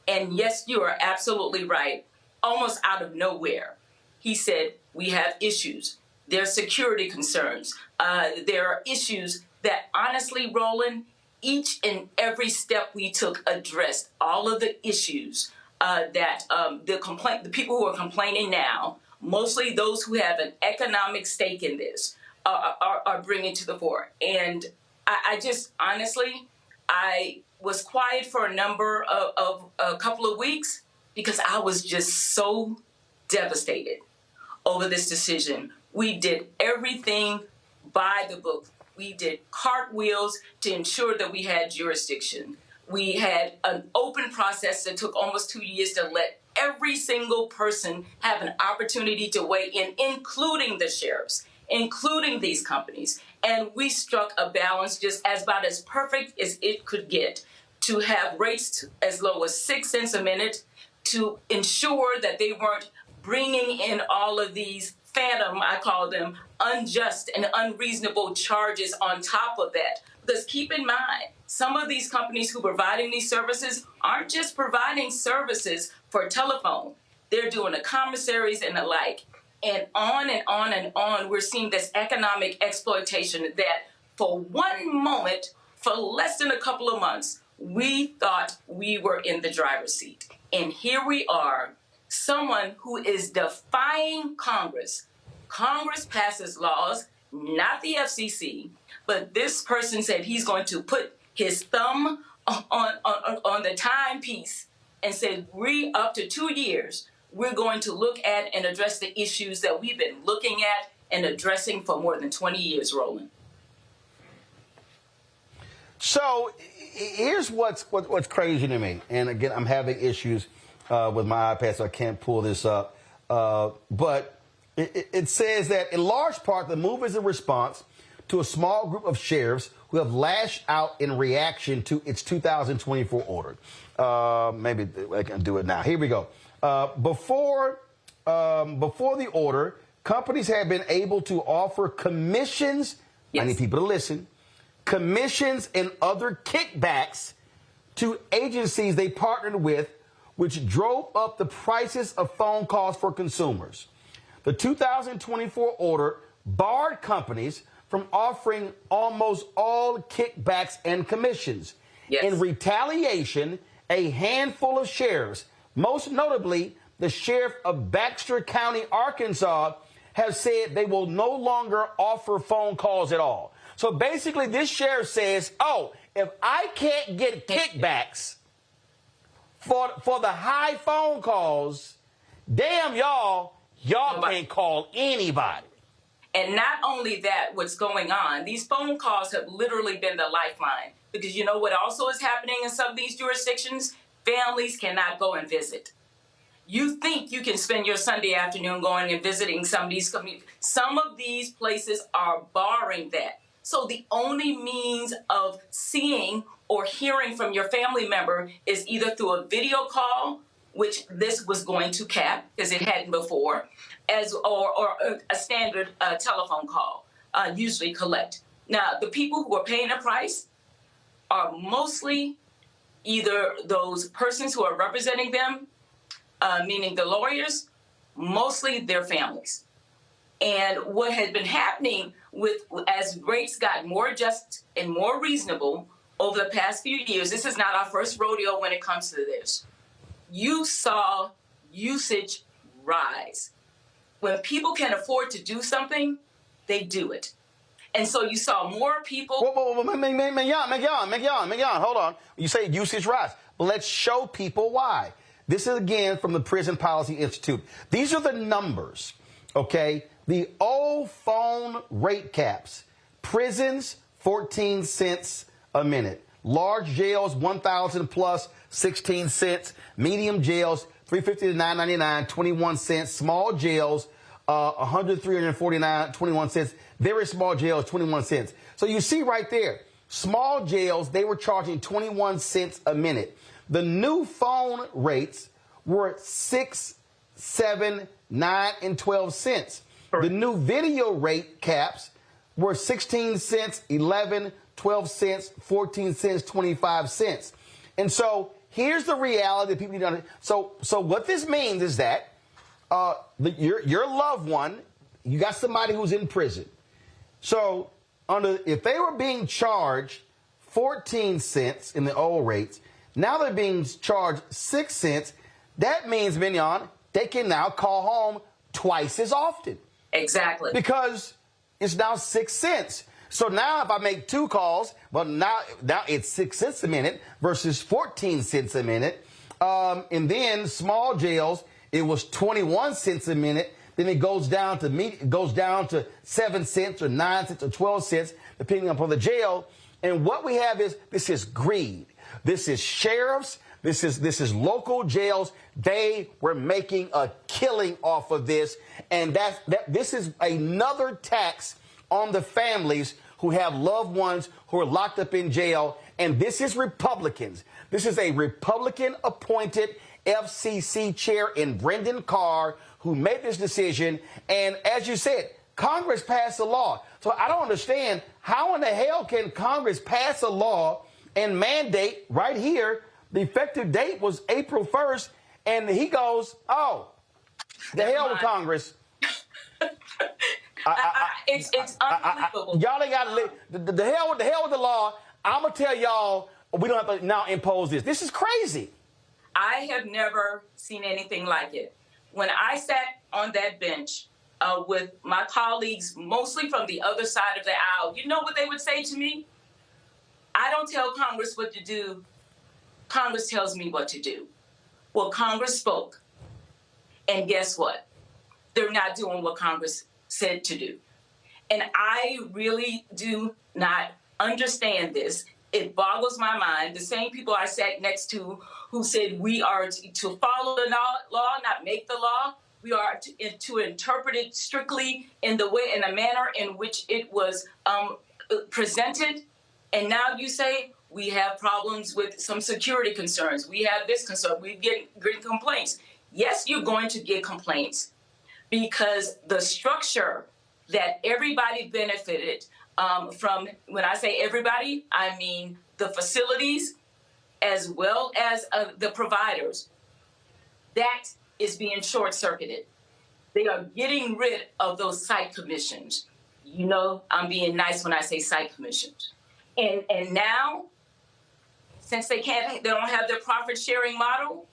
And yes, you are absolutely right. Almost out of nowhere, he said, we have issues. There are security concerns. There are issues that honestly, Roland, each and every step we took addressed all of the issues that the people who are complaining now, mostly those who have an economic stake in this, are bringing to the fore. And I just, honestly, I was quiet for a couple of weeks because I was just so devastated over this decision. We did everything by the book. We did cartwheels to ensure that we had jurisdiction. We had an open process that took almost 2 years to let every single person have an opportunity to weigh in, including the sheriffs, including these companies. And we struck a balance just about as perfect as it could get, to have rates as low as 6 cents a minute, to ensure that they weren't bringing in all of these phantom, I call them, unjust and unreasonable charges on top of that. Because keep in mind, some of these companies who are providing these services aren't just providing services for telephone. They're doing the commissaries and the like. And on and on and on, we're seeing this economic exploitation that for one moment, for less than a couple of months, we thought we were in the driver's seat. And here we are, someone who is defying Congress. Congress passes laws, not the FCC, but this person said he's going to put his thumb on the timepiece and said, we up to 2 years, we're going to look at and address the issues that we've been looking at and addressing for more than 20 years, Roland. So here's what's crazy to me. And again, I'm having issues with my iPad, so I can't pull this up. But it says that in large part, the move is a response to a small group of sheriffs who have lashed out in reaction to its 2024 order. Maybe I can do it now. Here we go. Before the order, companies had been able to offer commissions I need people to listen, commissions and other kickbacks to agencies they partnered with, which drove up the prices of phone calls for consumers. The 2024 order barred companies from offering almost all kickbacks and commissions. In retaliation, a handful of sheriffs, most notably the sheriff of Baxter County, Arkansas, have said they will no longer offer phone calls at all. So basically, this sheriff says, oh, if I can't get kickbacks for the high phone calls, damn y'all can't call anybody. And not only that, what's going on, these phone calls have literally been the lifeline. Because you know what also is happening in some of these jurisdictions? Families cannot go and visit. You think you can spend your Sunday afternoon going and visiting some of these communities. Some of these places are barring that. So the only means of seeing or hearing from your family member is either through a video call, which this was going to cap because it hadn't before, or a standard telephone call, usually collect. Now, the people who are paying the price are mostly either those persons who are representing them, meaning the lawyers, mostly their families. And what has been happening as rates got more just and more reasonable over the past few years, this is not our first rodeo when it comes to this. You saw usage rise. When people can afford to do something, they do it. And so you saw more people. McYon, hold on. You say usage rise. But let's show people why. This is, again, from the Prison Policy Institute. These are the numbers, okay? The old phone rate caps. Prisons, 14 cents a minute. Large jails, 1,000 plus, 16 cents. Medium jails, 350 to 999, 21 cents. Small jails, 100, 349, 21 cents. Very small jails, 21 cents. So you see right there, small jails, they were charging 21 cents a minute. The new phone rates were 6, 7, 9, and 12 cents. The new video rate caps were 16 cents, 11, 12 cents, 14 cents, 25 cents. And so here's the reality that people need to understand. So what this means is that your loved one, you got somebody who's in prison. So if they were being charged 14 cents in the old rates, now they're being charged 6 cents. That means, Mignon, they can now call home twice as often. Exactly. Because it's now 6 cents. So now if I make 2 calls, well, now it's 6 cents a minute versus 14 cents a minute. And then small jails, it was 21 cents a minute. Then it goes down to 7 cents or 9 cents or 12 cents, depending upon the jail. And what we have is, this is greed. This is sheriffs. This is local jails. They were making a killing off of this. And this is another tax on the families who have loved ones who are locked up in jail. And this is Republicans. This is a Republican-appointed FCC chair in Brendan Carr who made this decision. And as you said, Congress passed a law. So I don't understand how in the hell can Congress pass a law and mandate right here, the effective date was April 1st, and he goes, oh, the hell with Congress. It's unbelievable. Y'all ain't got to the hell with the law. I'm going to tell y'all, we don't have to now impose this. This is crazy. I have never seen anything like it. When I sat on that bench with my colleagues, mostly from the other side of the aisle, you know what they would say to me? I don't tell Congress what to do. Congress tells me what to do. Well, Congress spoke. And guess what? They're not doing what Congress said to do. And I really do not understand this. It boggles my mind. The same people I sat next to who said we are to follow the law, not make the law. We are to interpret it strictly in a manner in which it was presented. And now you say we have problems with some security concerns. We have this concern. We get complaints. Yes, you're going to get complaints because the structure that everybody benefited from, when I say everybody, I mean the facilities as well as the providers. That is being short-circuited. They are getting rid of those site commissions. You know, I'm being nice when I say site commissions. And now, since they don't have their profit-sharing model,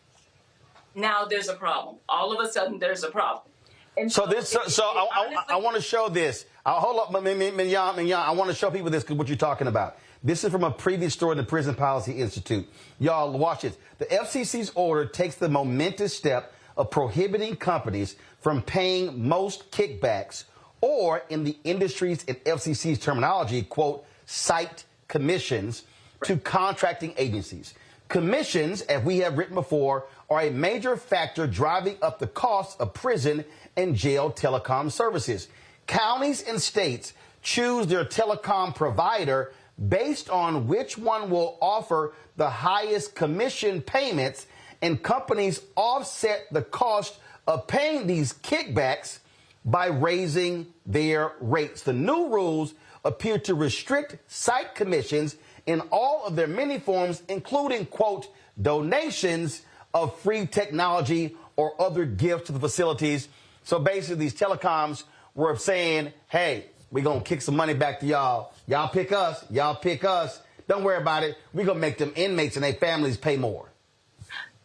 now there's a problem. All of a sudden, there's a problem. And so I want to show this. Hold up, Mignon. I want to show people this, what you're talking about. This is from a previous story in the Prison Policy Institute. Y'all, watch this. The FCC's order takes the momentous step of prohibiting companies from paying most kickbacks, or in the industry's and FCC's terminology, quote, site commissions, to contracting agencies. Commissions, as we have written before, are a major factor driving up the cost of prison and jail telecom services. Counties and states choose their telecom provider based on which one will offer the highest commission payments, and companies offset the cost of paying these kickbacks by raising their rates. The new rules appear to restrict site commissions in all of their many forms, including, quote, donations of free technology or other gifts to the facilities. So basically, these telecoms were saying, hey, we're going to kick some money back to y'all. Y'all pick us. Y'all pick us. Don't worry about it. We're going to make them inmates and their families pay more.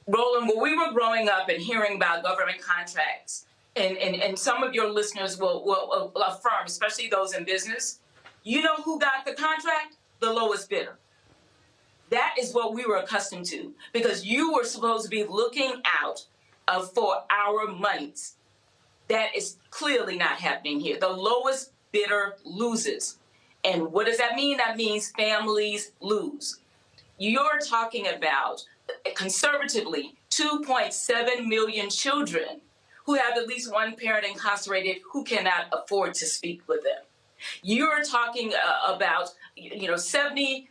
Roland, when we were growing up and hearing about government contracts, and some of your listeners will affirm, especially those in business, you know who got the contract? The lowest bidder. That is what we were accustomed to, because you were supposed to be looking out for our monies. That is clearly not happening here. The lowest bidder loses. And what does that mean? That means families lose. You're talking about, conservatively, 2.7 million children who have at least one parent incarcerated who cannot afford to speak with them. You're talking about, 70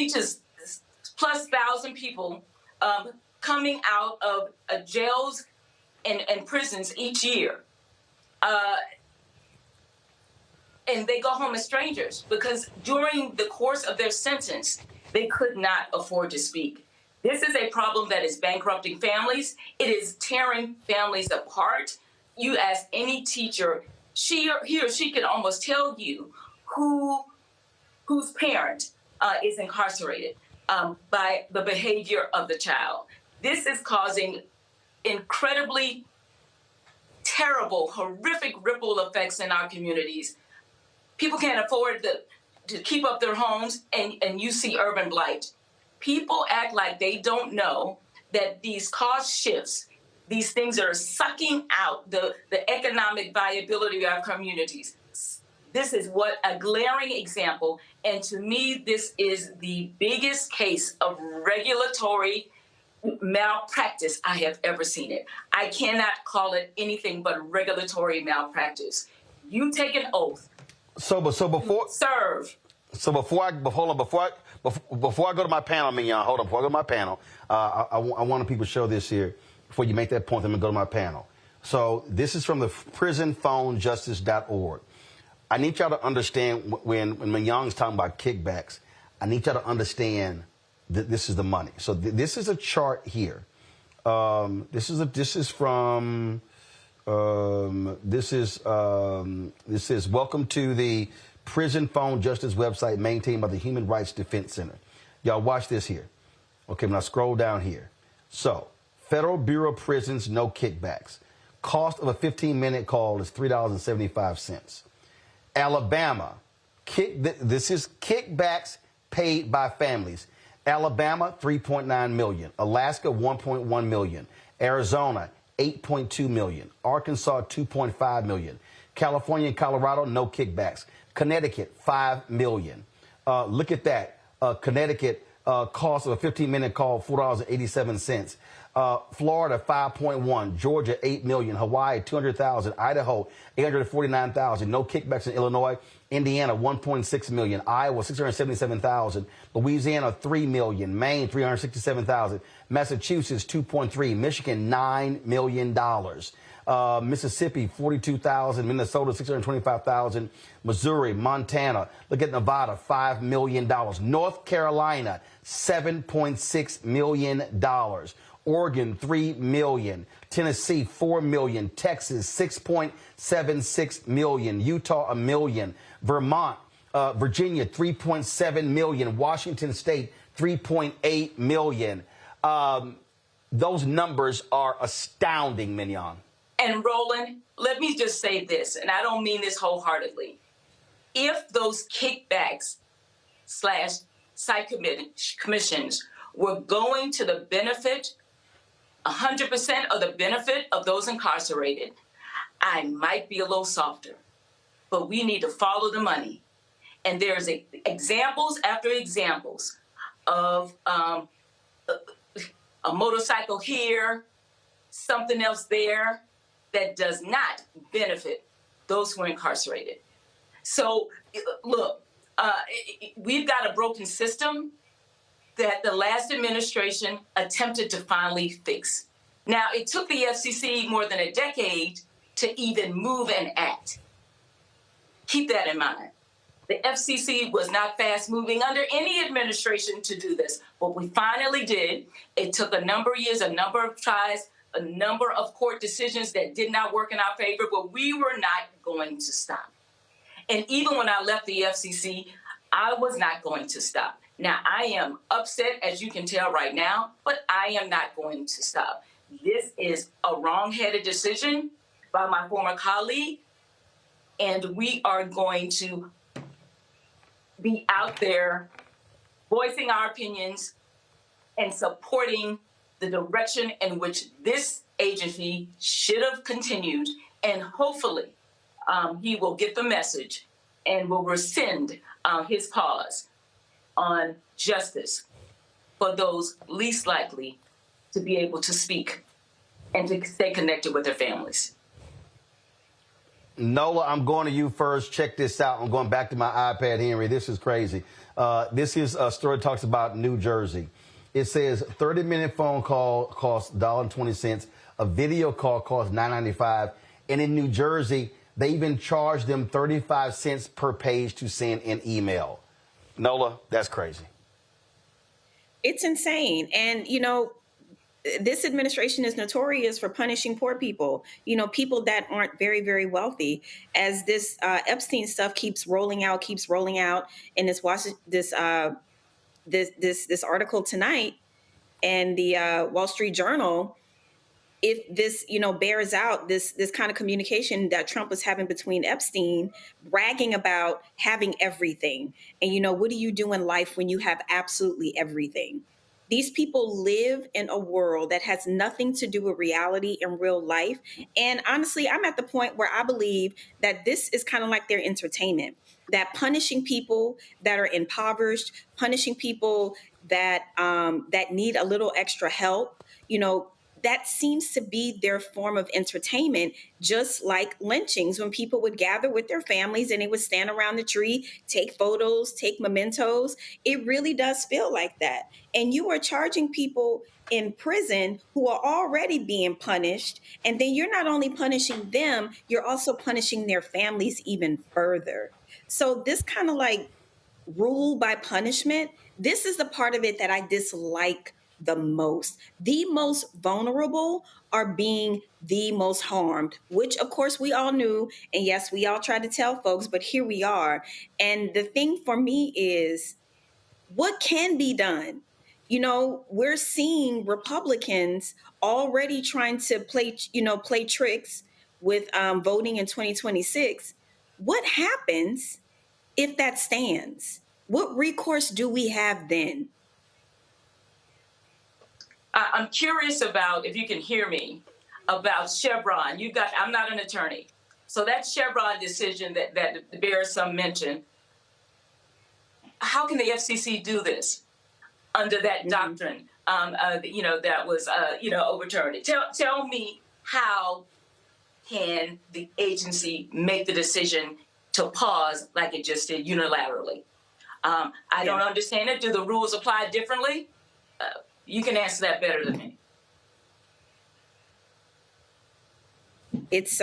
to plus thousand people coming out of jails and prisons each year. And they go home as strangers because during the course of their sentence, they could not afford to speak. This is a problem that is bankrupting families. It is tearing families apart. You ask any teacher, he or she can almost tell you whose parent is incarcerated by the behavior of the child. This is causing incredibly terrible, horrific ripple effects in our communities. People can't afford to keep up their homes, and you see urban blight. People act like they don't know that these cost shifts, these things that are sucking out the economic viability of our communities. This is a glaring example, and to me, this is the biggest case of regulatory malpractice I have ever seen it. I cannot call it anything but regulatory malpractice. You take an oath. Before I go to my panel, Mignon, hold on. Before I go to my panel, I want people to show this here. Before you make that point, I'm going to go to my panel. So this is from the prisonphonejustice.org. I need y'all to understand when Mignon's talking about kickbacks, I need y'all to understand that this is the money. So this is a chart here. This is welcome to the Prison Phone Justice website maintained by the Human Rights Defense Center. Y'all watch this here. Okay, when I scroll down here. So, Federal Bureau of Prisons, no kickbacks. Cost of a 15-minute call is $3.75. Alabama, this is kickbacks paid by families. Alabama, $3.9 million. Alaska, $1.1 million. Arizona, $8.2 million. Arkansas, $2.5 million. California and Colorado, no kickbacks. Connecticut, $5 million. Look at that. Connecticut, cost of a 15-minute call, $4.87. Florida, 5.1. Georgia, 8 million. Hawaii, 200,000. Idaho, 849,000. No kickbacks in Illinois. Indiana, 1.6 million. Iowa, 677,000. Louisiana, 3 million. Maine, 367,000. Massachusetts, 2.3. Michigan, $9 million. Mississippi, 42,000. Minnesota, 625,000. Missouri, Montana. Look at Nevada, $5 million. North Carolina, $7.6 million. Oregon, $3 million. Tennessee, $4 million. Texas, $6.76 million. Utah, $1 million. Vermont, Virginia, $3.7 million. Washington State, $3.8 million. Those numbers are astounding, Mignon. And Roland, let me just say this, and I don't mean this wholeheartedly. If those kickbacks / site commissions were going to the benefit, 100% of the benefit of those incarcerated, I might be a little softer. But we need to follow the money. And there's examples after examples of a motorcycle here, something else there, that does not benefit those who are incarcerated. So, look, we've got a broken system that the last administration attempted to finally fix. Now, it took the FCC more than a decade to even move and act. Keep that in mind. The FCC was not fast moving under any administration to do this. What we finally did, it took a number of years, a number of tries, a number of court decisions that did not work in our favor, but we were not going to stop. And even when I left the FCC, I was not going to stop. Now, I am upset, as you can tell right now, but I am not going to stop. This is a wrong-headed decision by my former colleague, and we are going to be out there voicing our opinions and supporting the direction in which this agency should have continued, and hopefully he will get the message and will rescind his pause on justice for those least likely to be able to speak and to stay connected with their families. Nola, I'm going to you first. Check this out. I'm going back to my iPad, Henry. This is crazy. This is a story that talks about New Jersey. It says 30-minute phone call costs $1.20. A video call costs $9.95. And in New Jersey, they even charge them 35 cents per page to send an email. Nola, that's crazy. It's insane. And, you know, this administration is notorious for punishing poor people, you know, people that aren't very, very wealthy. As this Epstein stuff keeps rolling out, and this article tonight and the Wall Street Journal, if this, you know, bears out this kind of communication that Trump was having between Epstein, bragging about having everything. And, you know, what do you do in life when you have absolutely everything? These people live in a world that has nothing to do with reality in real life. And honestly, I'm at the point where I believe that this is kind of like their entertainment, that punishing people that are impoverished, punishing people that that need a little extra help, you know, that seems to be their form of entertainment, just like lynchings, when people would gather with their families and they would stand around the tree, take photos, take mementos. It really does feel like that. And you are charging people in prison who are already being punished. And then you're not only punishing them, you're also punishing their families even further. So this kind of like rule by punishment, this is the part of it that I dislike the most. The most vulnerable are being the most harmed, which of course we all knew. And yes, we all tried to tell folks, but here we are. And the thing for me is, what can be done? You know, we're seeing Republicans already trying to play tricks with voting in 2026. What happens if that stands? What recourse do we have then? I'm curious about, if you can hear me, about Chevron. I'm not an attorney. So that Chevron decision that bears some mention, how can the FCC do this under that doctrine, that was, overturned? Tell me, how can the agency make the decision to pause like it just did unilaterally? I don't understand it. Do the rules apply differently? You can answer that better than me. It's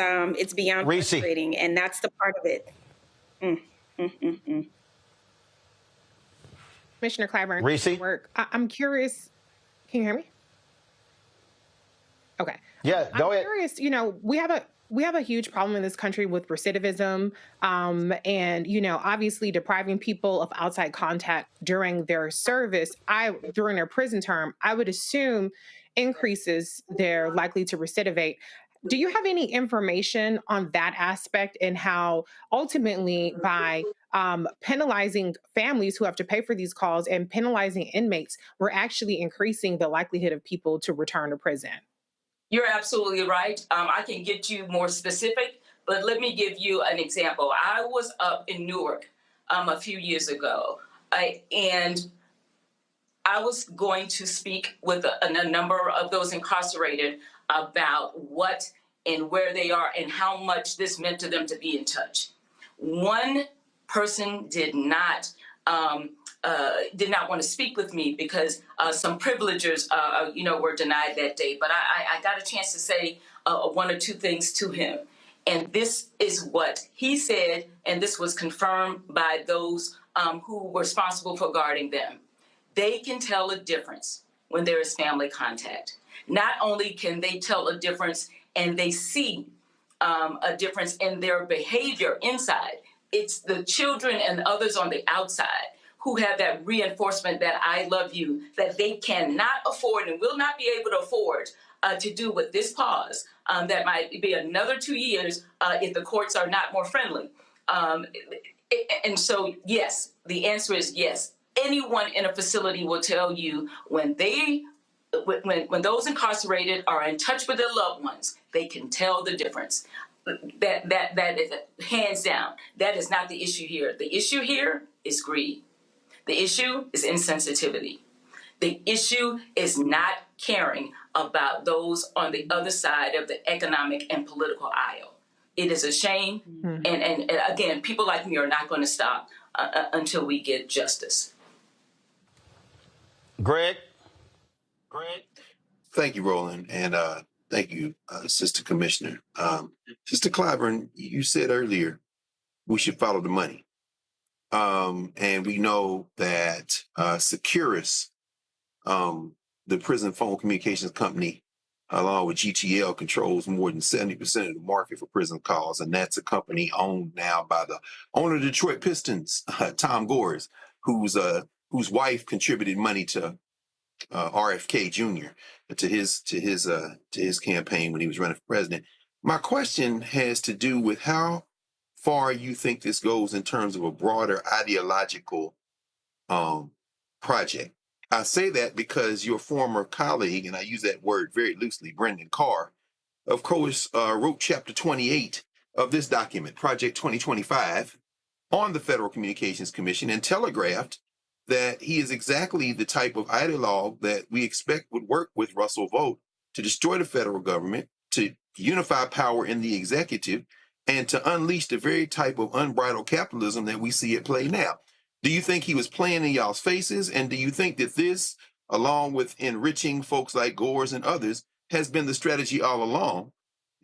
beyond Reese. frustrating, and that's the part of it. Commissioner Clyburn, Reese? I'm curious. Can you hear me? Okay. Yeah, go ahead. I'm curious. We have a huge problem in this country with recidivism, and obviously depriving people of outside contact during their service, during their prison term. I would assume increases their likely to recidivate. Do you have any information on that aspect and how ultimately by penalizing families who have to pay for these calls and penalizing inmates, we're actually increasing the likelihood of people to return to prison? You're absolutely right. I can get you more specific, but let me give you an example. I was up in Newark a few years ago, and I was going to speak with a number of those incarcerated about what and where they are and how much this meant to them to be in touch. One person did not want to speak with me because some privilegers, were denied that day. But I got a chance to say one or two things to him. And this is what he said, and this was confirmed by those who were responsible for guarding them. They can tell a difference when there is family contact. Not only can they tell a difference and they see a difference in their behavior inside, it's the children and others on the outside who have that reinforcement that I love you, that they cannot afford and will not be able to afford to do with this pause. That might be another 2 years if the courts are not more friendly. And so, yes, the answer is yes. Anyone in a facility will tell you when those incarcerated are in touch with their loved ones, they can tell the difference. That is hands down. That is not the issue here. The issue here is greed. The issue is insensitivity. The issue is not caring about those on the other side of the economic and political aisle. It is a shame. Mm-hmm. And again, people like me are not going to stop until we get justice. Greg? Thank you, Roland, and thank you, Sister Commissioner. Sister Clyburn, you said earlier we should follow the money. And we know that Securus, the prison phone communications company, along with GTL, controls more than 70% of the market for prison calls. And that's a company owned now by the owner of the Detroit Pistons, Tom Gores, whose wife contributed money to RFK Jr. to his campaign when he was running for president. My question has to do with how far you think this goes in terms of a broader ideological project. I say that because your former colleague, and I use that word very loosely, Brendan Carr, of course, wrote Chapter 28 of this document, Project 2025, on the Federal Communications Commission and telegraphed that he is exactly the type of ideologue that we expect would work with Russell Vought to destroy the federal government, to unify power in the executive, and to unleash the very type of unbridled capitalism that we see at play now. Do you think he was playing in y'all's faces? And do you think that this, along with enriching folks like Gores and others, has been the strategy all along?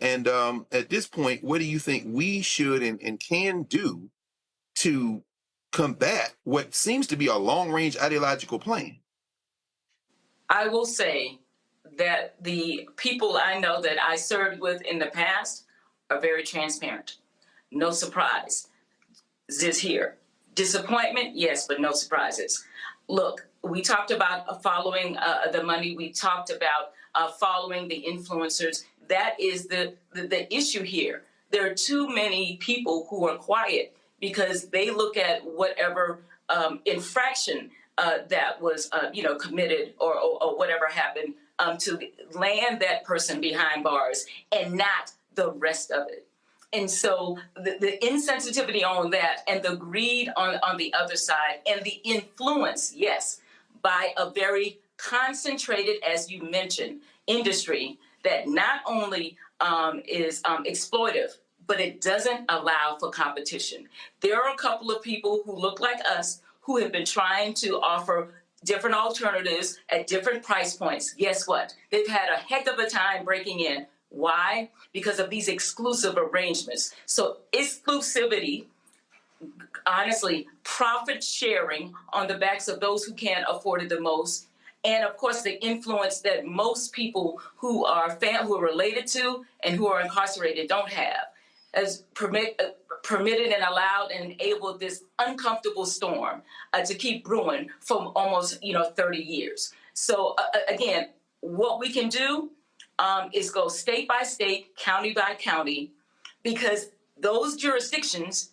And at this point, what do you think we should and can do to combat what seems to be a long-range ideological plan? I will say that the people I know that I served with in the past are very transparent. No surprise. This here. Disappointment, yes, but no surprises. Look, we talked about following the money. We talked about following the influencers. That is the issue here. There are too many people who are quiet because they look at whatever infraction that was committed or whatever happened to land that person behind bars and not the rest of it. And so the insensitivity on that and the greed on the other side and the influence, yes, by a very concentrated, as you mentioned, industry that not only is exploitive, but it doesn't allow for competition. There are a couple of people who look like us who have been trying to offer different alternatives at different price points. Guess what? They've had a heck of a time breaking in. Why? Because of these exclusive arrangements. So exclusivity, honestly, profit sharing on the backs of those who can't afford it the most. And of course, the influence that most people who are related to and who are incarcerated don't have, as permitted and allowed and enabled this uncomfortable storm to keep brewing for almost 30 years. So again, what we can do is go state by state, county by county, because those jurisdictions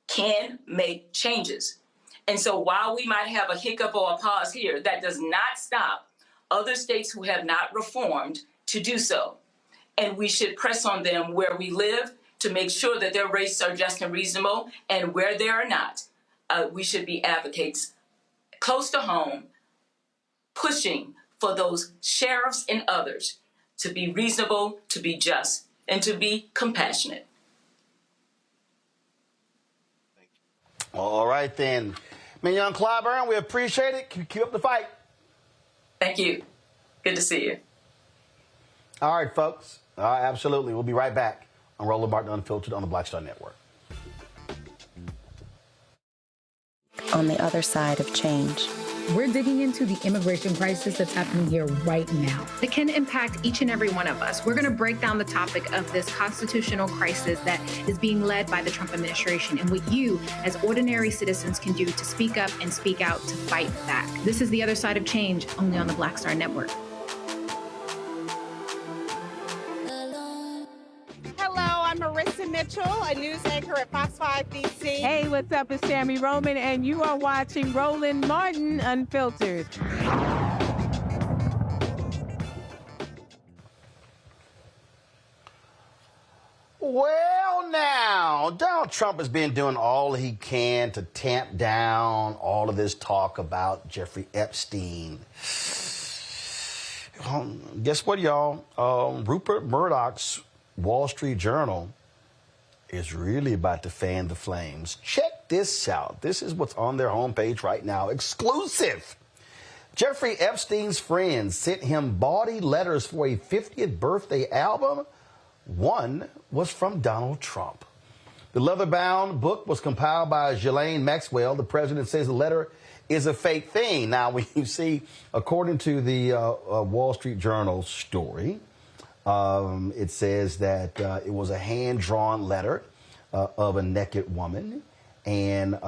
can make changes. And so while we might have a hiccup or a pause here, that does not stop other states who have not reformed to do so. And we should press on them where we live to make sure that their rates are just and reasonable, and where they are not, we should be advocates close to home, pushing for those sheriffs and others to be reasonable, to be just, and to be compassionate. All right, then. Mignon Clyburn, we appreciate it. Keep up the fight. Thank you. Good to see you. All right, folks. Absolutely. We'll be right back on Roland Martin Unfiltered on the Black Star Network. On the other side of change. We're digging into the immigration crisis that's happening here right now. It can impact each and every one of us. We're going to break down the topic of this constitutional crisis that is being led by the Trump administration and what you, as ordinary citizens, can do to speak up and speak out to fight back. This is The Other Side of Change, only on the Black Star Network. I'm Marissa Mitchell, a news anchor at Fox 5 DC. Hey, what's up? It's Tammy Roman, and you are watching Roland Martin Unfiltered. Well, now, Donald Trump has been doing all he can to tamp down all of this talk about Jeffrey Epstein. Guess what, y'all? Rupert Murdoch's Wall Street Journal is really about to fan the flames. Check this out. This is what's on their homepage right now. Exclusive. Jeffrey Epstein's friends sent him bawdy letters for a 50th birthday album. One was from Donald Trump. The leather-bound book was compiled by Ghislaine Maxwell. The president says the letter is a fake thing. Now, when you see, according to the Wall Street Journal story, it says that it was a hand-drawn letter of a naked woman, and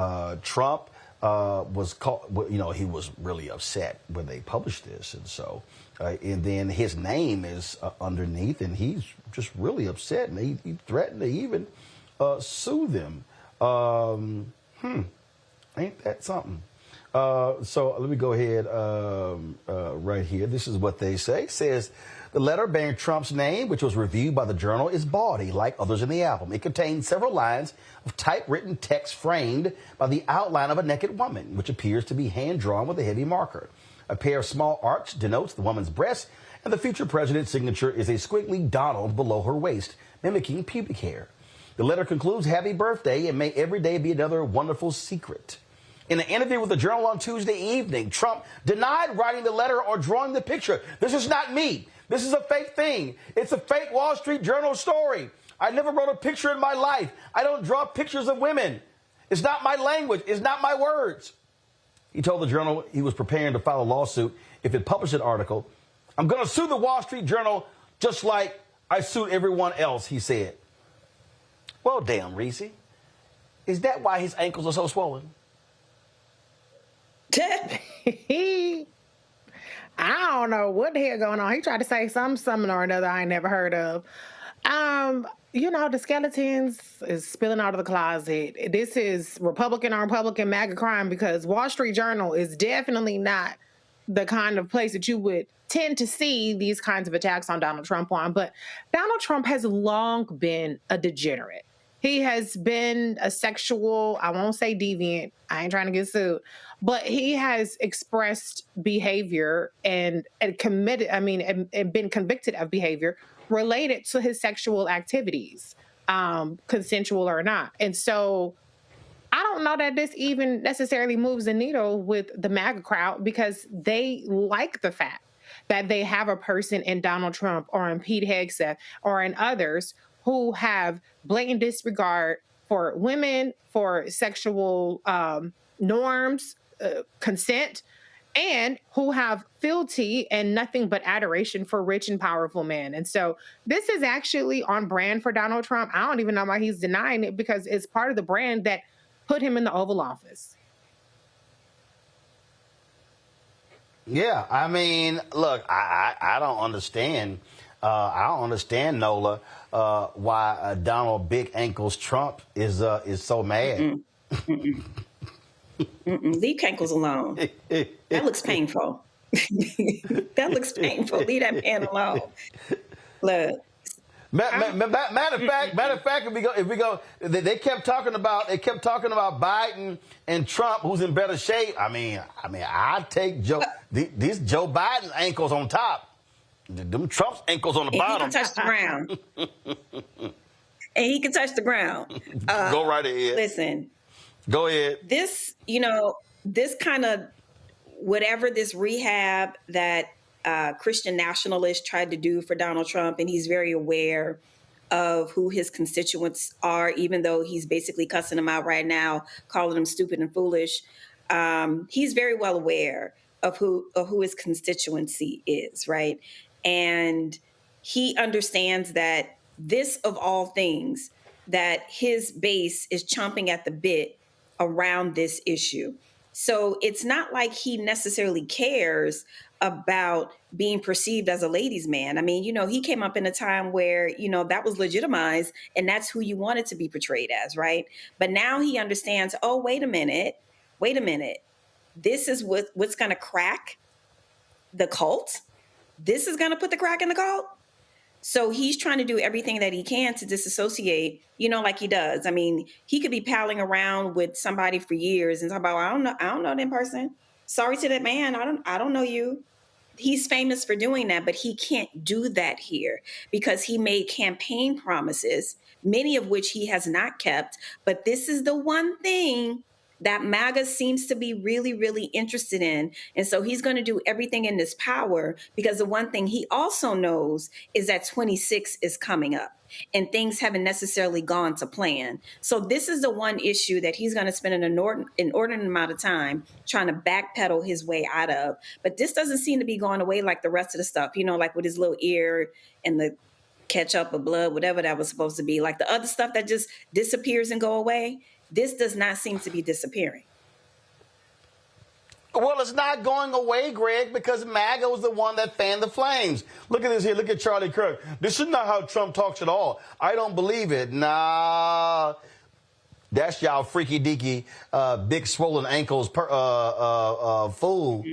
Trump was called, he was really upset when they published this, and so, and then his name is underneath, and he's just really upset, and he threatened to even sue them. Ain't that something? So let me go ahead right here. This is what they say. It says, the letter bearing Trump's name, which was reviewed by the Journal, is bawdy, like others in the album. It contains several lines of typewritten text framed by the outline of a naked woman, which appears to be hand-drawn with a heavy marker. A pair of small arcs denotes the woman's breast, and the future president's signature is a squiggly Donald below her waist, mimicking pubic hair. The letter concludes, happy birthday, and may every day be another wonderful secret. In an interview with the Journal on Tuesday evening, Trump denied writing the letter or drawing the picture. This is not me. This is a fake thing. It's a fake Wall Street Journal story. I never wrote a picture in my life. I don't draw pictures of women. It's not my language. It's not my words. He told the Journal he was preparing to file a lawsuit if it published an article. I'm going to sue the Wall Street Journal just like I sued everyone else, he said. Well, damn, Reese. Is that why his ankles are so swollen? I don't know what the hell going on. He tried to say something or another I ain't never heard of. The skeletons is spilling out of the closet. This is Republican on Republican MAGA crime, because Wall Street Journal is definitely not the kind of place that you would tend to see these kinds of attacks on Donald Trump on. But Donald Trump has long been a degenerate. He has been a sexual, I won't say deviant, I ain't trying to get sued, but he has expressed behavior and been convicted of behavior related to his sexual activities, consensual or not. And so I don't know that this even necessarily moves the needle with the MAGA crowd, because they like the fact that they have a person in Donald Trump or in Pete Hegseth or in others who have blatant disregard for women, for sexual norms, consent, and who have fealty and nothing but adoration for rich and powerful men. And so this is actually on brand for Donald Trump. I don't even know why he's denying it, because it's part of the brand that put him in the Oval Office. Yeah, I mean, look, I don't understand. I don't understand, Nola, why Donald Big Ankles Trump is so mad. Leave ankles alone. That looks painful. That looks painful. Leave that man alone. Look. Matter of fact, if we go, they kept talking about Biden and Trump, who's in better shape. I mean, I take these Joe Biden ankles on top, them Trump's ankles on the bottom. He can touch the ground, and he can touch the ground. Go right ahead. Listen. Go ahead. This, this kind of whatever this rehab that Christian nationalists tried to do for Donald Trump, and he's very aware of who his constituents are, even though he's basically cussing them out right now, calling them stupid and foolish. He's very well aware of who his constituency is, right? And he understands that this, of all things, that his base is chomping at the bit around this issue. So it's not like he necessarily cares about being perceived as a ladies' man. I mean, he came up in a time where, that was legitimized and that's who you wanted to be portrayed as, right? But now he understands, oh, wait a minute. This is what's going to crack the cult. This is going to put the crack in the cult. So he's trying to do everything that he can to disassociate, like he does. I mean, he could be palling around with somebody for years and talk about, I don't know that person. Sorry to that man. I don't know you. He's famous for doing that, but he can't do that here because he made campaign promises, many of which he has not kept. But this is the one thing that MAGA seems to be really, really interested in. And so he's going to do everything in his power, because the one thing he also knows is that 26 is coming up and things haven't necessarily gone to plan. So this is the one issue that he's going to spend an inordinate amount of time trying to backpedal his way out of. But this doesn't seem to be going away like the rest of the stuff, like with his little ear and the ketchup or blood, whatever that was supposed to be, like the other stuff that just disappears and go away. This does not seem to be disappearing. Well, it's not going away, Greg, because MAGA was the one that fanned the flames. Look at this here. Look at Charlie Kirk. This is not how Trump talks at all. I don't believe it. Nah. That's y'all freaky deaky, big swollen ankles fool.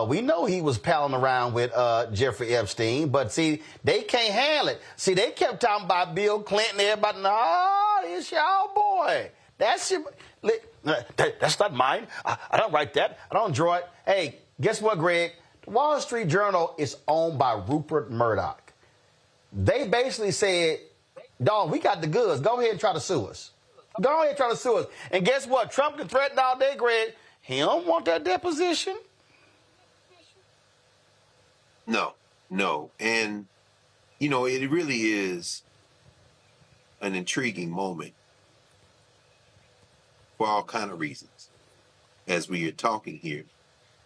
We know he was palling around with Jeffrey Epstein, but see, they can't handle it. See, they kept talking about Bill Clinton. Everybody, nah, it's y'all boy. That's not mine. I don't write that. I don't draw it. Hey, guess what, Greg? The Wall Street Journal is owned by Rupert Murdoch. They basically said, dog, we got the goods. Go ahead and try to sue us. Go ahead and try to sue us. And guess what? Trump can threaten all day, Greg. He don't want that deposition. No. And, it really is an intriguing moment for all kind of reasons. As we are talking here,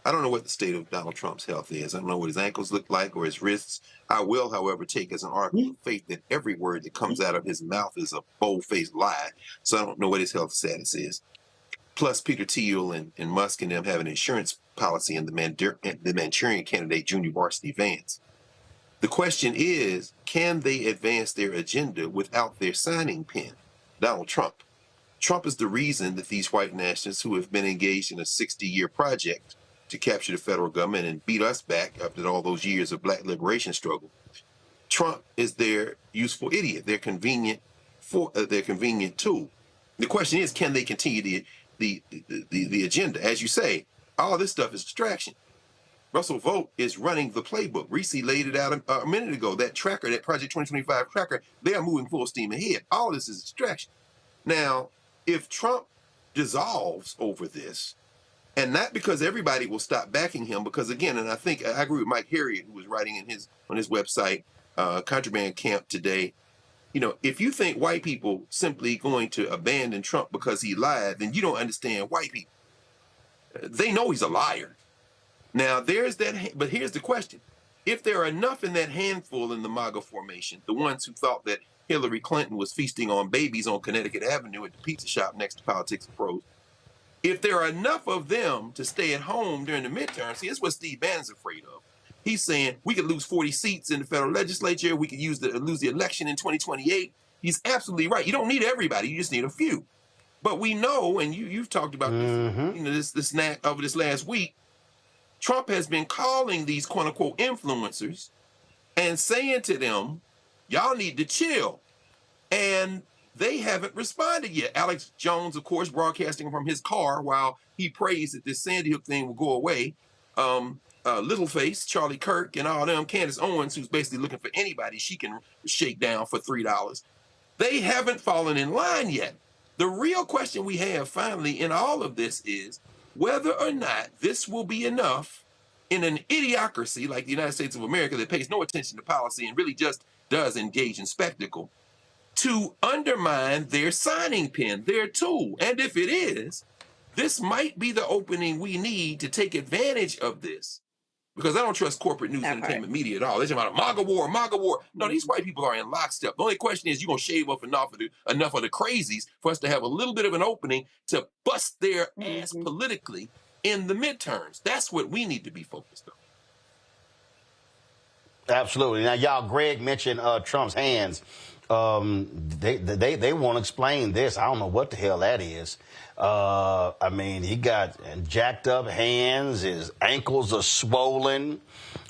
I don't know what the state of Donald Trump's health is. I don't know what his ankles look like or his wrists. I will, however, take as an article of faith that every word that comes out of his mouth is a bold-faced lie. So I don't know what his health status is. Plus, Peter Thiel and Musk and them have an insurance policy in the Manchurian Candidate Junior Varsity Vance. The question is, can they advance their agenda without their signing pen? Donald Trump. Trump is the reason that these white nationalists who have been engaged in a 60-year project to capture the federal government and beat us back after all those years of black liberation struggle. Trump is their useful idiot, their convenient tool. The question is, can they continue the agenda? As you say, all this stuff is distraction. Russell Vought is running the playbook. Reese laid it out a minute ago. That tracker, that Project 2025 tracker, they are moving full steam ahead. All this is distraction. Now, if Trump dissolves over this, And not because everybody will stop backing him, because again, and I think I agree with Mike Harriet, who was writing on his website, Contraband Camp today. You know, if you think white people simply going to abandon Trump because he lied, then you don't understand white people. They know he's a liar. Now, there's that, but here's the question. If there are enough in that handful in the MAGA formation, the ones who thought that Hillary Clinton was feasting on babies on Connecticut Avenue at the pizza shop next to Politics and Pros, if there are enough of them to stay at home during the midterm, see, that's what Steve Bannon's afraid of. He's saying we could lose 40 seats in the federal legislature. We could lose the election in 2028. He's absolutely right. You don't need everybody. You just need a few. But we know, and you've talked about this, this over this last week, Trump has been calling these quote unquote influencers and saying to them, y'all need to chill. And they haven't responded yet. Alex Jones, of course, broadcasting from his car while he prays that this Sandy Hook thing will go away. Littleface, Charlie Kirk, and all them, Candace Owens, who's basically looking for anybody she can shake down for $3. They haven't fallen in line yet. The real question we have finally in all of this is whether or not this will be enough in an idiocracy like the United States of America that pays no attention to policy and really just does engage in spectacle to undermine their signing pen, their tool. And if it is, this might be the opening we need to take advantage of this. Because I don't trust corporate news and entertainment media at all. They're talking about MAGA war, MAGA war. No, these white people are in lockstep. The only question is, you going to shave off enough of the crazies for us to have a little bit of an opening to bust their ass politically in the midterms. That's what we need to be focused on. Absolutely. Now, y'all, Greg mentioned Trump's hands. They won't explain this. I don't know what the hell that is. I mean, he got jacked up hands. His ankles are swollen.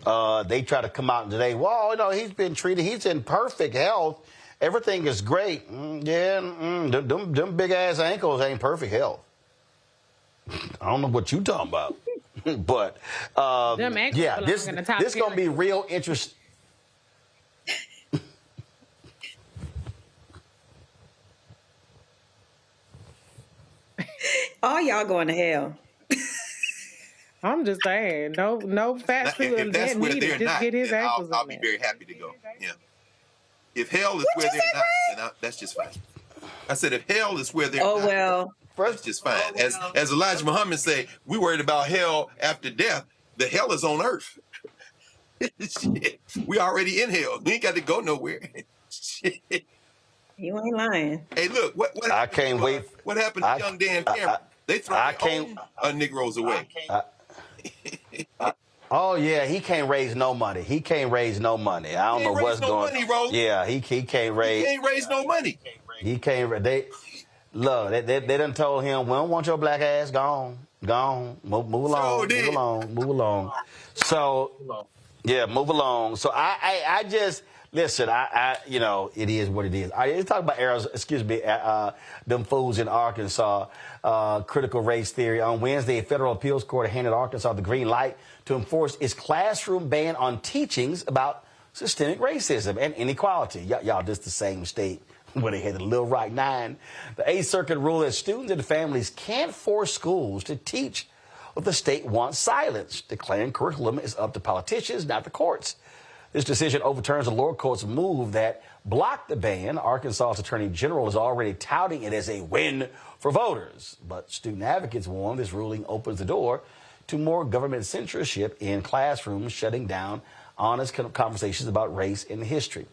They try to come out today. Well, you know, he's been treated. He's in perfect health. Everything is great. Them big ass ankles ain't perfect health. I don't know what you talking about. But yeah, this gonna be real interesting. All y'all going to hell. I'm just saying, no fast food and dead meat. Just get his ankles. I'll be very happy to go. Yeah. If hell is where they're not, then that's just fine. I said if hell is where they're not. Oh well. That's just fine. As Elijah Muhammad say, we worried about hell after death. The hell is on earth. Shit. We already in hell. We ain't got to go nowhere. Shit. You ain't lying. Hey, look, what I can't wait. What happened to young Dan Cameron? They throw their own Negroes away. Oh yeah, he can't raise no money. He can't raise no money. I don't know what's going on. Yeah, he can't raise. He can't raise no money. He can't. They done told him, we don't want your black ass gone. Move along. So yeah, move along. So I just. Listen, you know, it is what it is. Let's talk about them fools in Arkansas, critical race theory. On Wednesday, a federal appeals court handed Arkansas the green light to enforce its classroom ban on teachings about systemic racism and inequality. Y'all, this the same state where they had the Little Rock Nine. The 8th Circuit ruled that students and families can't force schools to teach what the state wants silence, declaring curriculum is up to politicians, not the courts. This decision overturns the lower court's move that blocked the ban. Arkansas's Attorney General is already touting it as a win for voters. But student advocates warn this ruling opens the door to more government censorship in classrooms, shutting down honest conversations about race and history.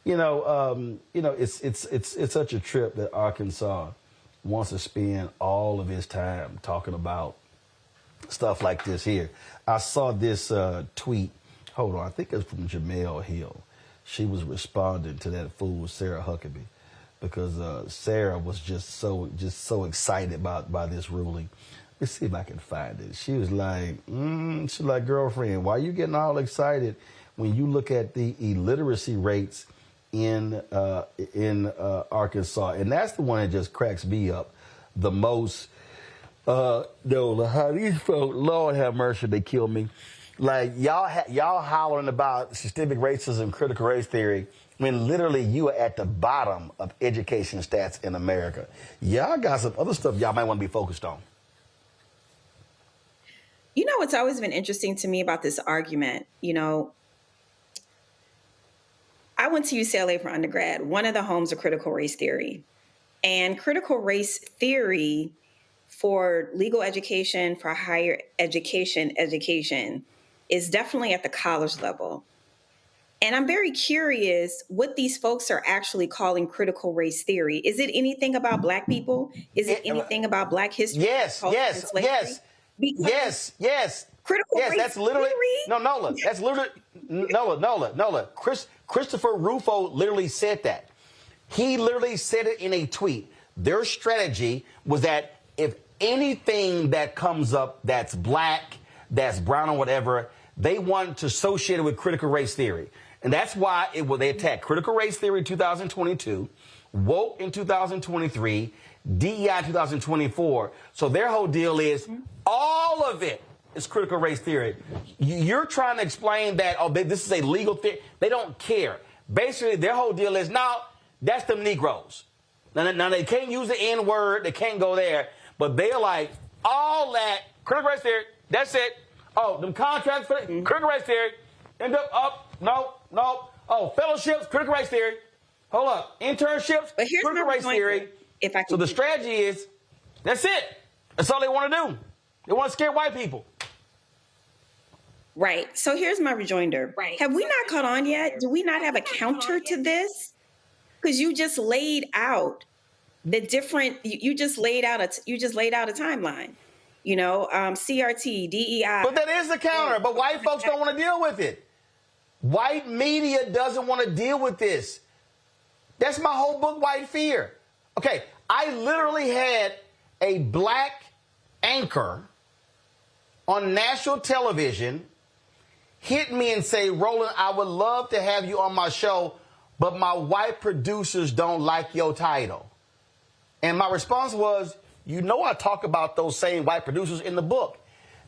It's such a trip that Arkansas wants to spend all of his time talking about stuff like this here. I saw this tweet. Hold on, I think it's from Jamel Hill. She was responding to that fool Sarah Huckabee because Sarah was just so excited by this ruling. Let's see if I can find it. She was like, girlfriend, why are you getting all excited when you look at the illiteracy rates in Arkansas? And that's the one that just cracks me up the most. How these folks, Lord have mercy, they kill me. Like, y'all hollering about systemic racism, critical race theory, when literally you are at the bottom of education stats in America. Y'all got some other stuff y'all might want to be focused on. You know, what's always been interesting to me about this argument, you know, I went to UCLA for undergrad, one of the homes of critical race theory. And critical race theory for legal education, for higher education is definitely at the college level. And I'm very curious what these folks are actually calling critical race theory. Is it anything about Black people? Is it anything about Black history? Yes. Critical race that's literally theory? no, Nola. That's literally Nola. Christopher Rufo literally said that. He literally said it in a tweet. Their strategy was that if anything that comes up that's Black, that's brown or whatever, they want to associate it with critical race theory. And that's why they attacked critical race theory in 2022, woke in 2023, DEI 2024. So their whole deal is all of it is critical race theory. You're trying to explain that, this is a legal theory. They don't care. Basically, their whole deal is, no, that's them Negroes. Now they can't use the N-word. They can't go there. But they're like, all that, critical race theory, that's it. Oh, them contracts, critical race theory. End up, no. Oh, fellowships, critical race theory. Hold up, internships, critical race theory. So the strategy is, that's it. That's all they want to do. They want to scare white people. Right. So here's my rejoinder. Right. Have we not caught on yet? Do we not have a counter to this? Because you just laid out the different. You just laid out a timeline. You know, CRT, DEI. But that is the counter. But white folks don't want to deal with it. White media doesn't want to deal with this. That's my whole book, White Fear. Okay, I literally had a Black anchor on national television hit me and say, Roland, I would love to have you on my show, but my white producers don't like your title. And my response was, you know, I talk about those same white producers in the book.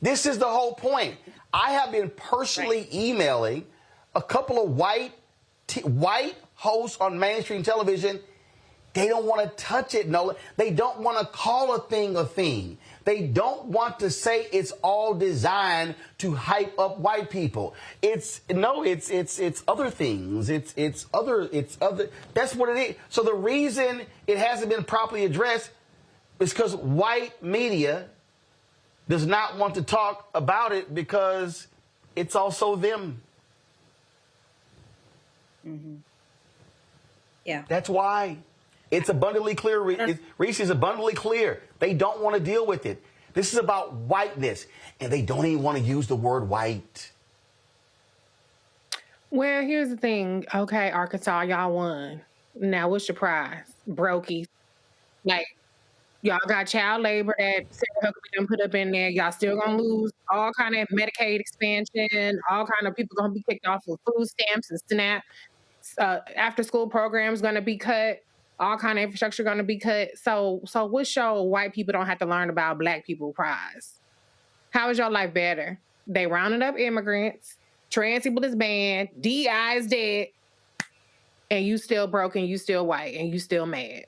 This is the whole point. I have been personally emailing a couple of white hosts on mainstream television. They don't want to touch it, Nola. They don't want to call a thing a thing. They don't want to say it's all designed to hype up white people. It's other things. It's other. That's what it is. So the reason it hasn't been properly addressed is because white media does not want to talk about it because it's also them. Mm-hmm. Yeah. That's why. It's abundantly clear. Reese is abundantly clear. They don't want to deal with it. This is about whiteness, and they don't even want to use the word white. Well, here's the thing. Okay, Arkansas, y'all won. Now, what's your prize? Brokies. Like, y'all got child labor that Sarah Huckabee put up in there. Y'all still gonna lose all kind of Medicaid expansion. All kind of people gonna be kicked off with food stamps and SNAP. After school programs gonna be cut. All kind of infrastructure going to be cut. So what show white people don't have to learn about Black people prize? How is your life better? They rounded up immigrants. Trans people is banned. DI is dead. And you still broke and you still white and you still mad.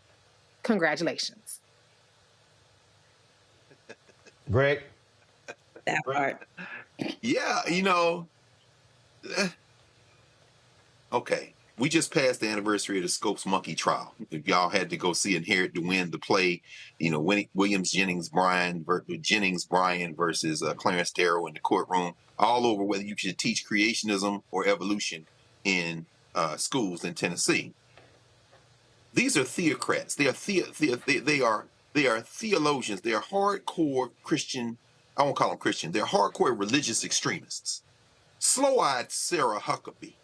Congratulations. Greg? That part. Yeah, you know. Okay. We just passed the anniversary of the Scopes Monkey trial. If y'all had to go see Inherit to Win, the play, you know, Williams Jennings Bryan versus Clarence Darrow in the courtroom, all over whether you should teach creationism or evolution in schools in Tennessee. These are theocrats. They are theologians. They are hardcore Christian. I won't call them Christian. They're hardcore religious extremists. Slow-eyed Sarah Huckabee,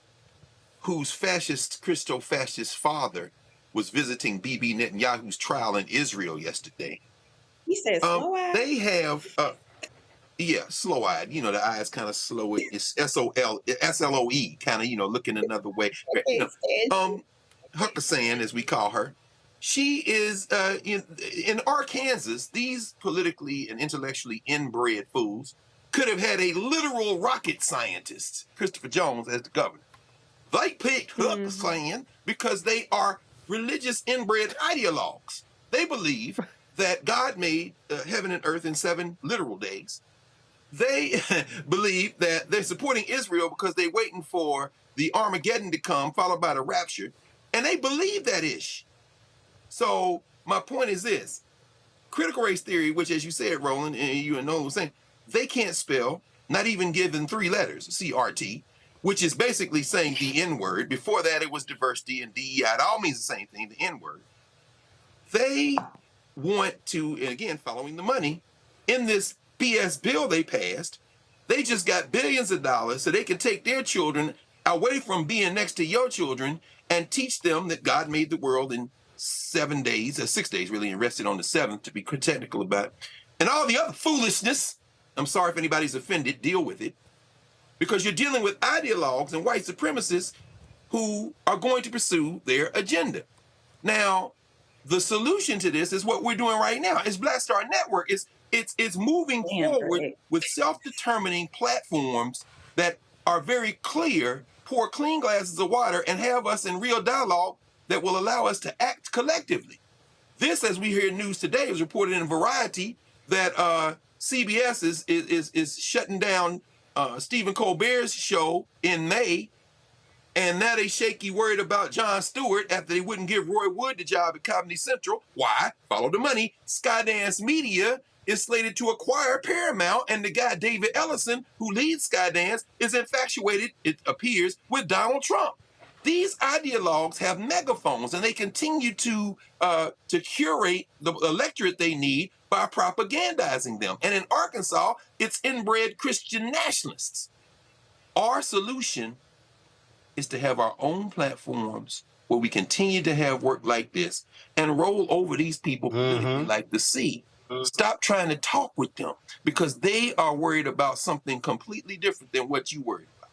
whose Christo-fascist father was visiting Bibi Netanyahu's trial in Israel yesterday. He said slow-eyed? They have, slow-eyed. You know, the eyes kind of slow. It's S-L-O-E, kind of, you know, looking another way. Huckabee, as we call her, she is in Arkansas. These politically and intellectually inbred fools could have had a literal rocket scientist, Christopher Jones, as the governor. They picked Huckabee because they are religious inbred ideologues. They believe that God made heaven and earth in 7 literal days. they believe that they're supporting Israel because they're waiting for the Armageddon to come, followed by the rapture. And they believe that ish. So my point is this. Critical race theory, which, as you said, Roland, and you and Nolan were saying, they can't spell, not even given 3 letters, CRT, which is basically saying the N-word. Before that, it was diversity and DEI. It all means the same thing, the N-word. They want to, and again, following the money, in this BS bill they passed, they just got billions of dollars so they can take their children away from being next to your children and teach them that God made the world in 7 days, or 6 days really, and rested on the 7th, to be technical about it. And all the other foolishness, I'm sorry if anybody's offended, deal with it. Because you're dealing with ideologues and white supremacists who are going to pursue their agenda. Now, the solution to this is what we're doing right now. It's Black Star Network. It's moving forward with self-determining platforms that are very clear, pour clean glasses of water, and have us in real dialogue that will allow us to act collectively. This, as we hear news today, is reported in Variety that CBS is shutting down Stephen Colbert's show in May, and now they shaky worried about Jon Stewart after they wouldn't give Roy Wood the job at Comedy Central. Why? Follow the money. Skydance Media is slated to acquire Paramount, and the guy David Ellison, who leads Skydance, is infatuated, it appears, with Donald Trump. These ideologues have megaphones, and they continue to curate the electorate they need by propagandizing them. And in Arkansas, it's inbred Christian nationalists. Our solution is to have our own platforms where we continue to have work like this and roll over these people politically like the sea. Stop trying to talk with them because they are worried about something completely different than what you worried about.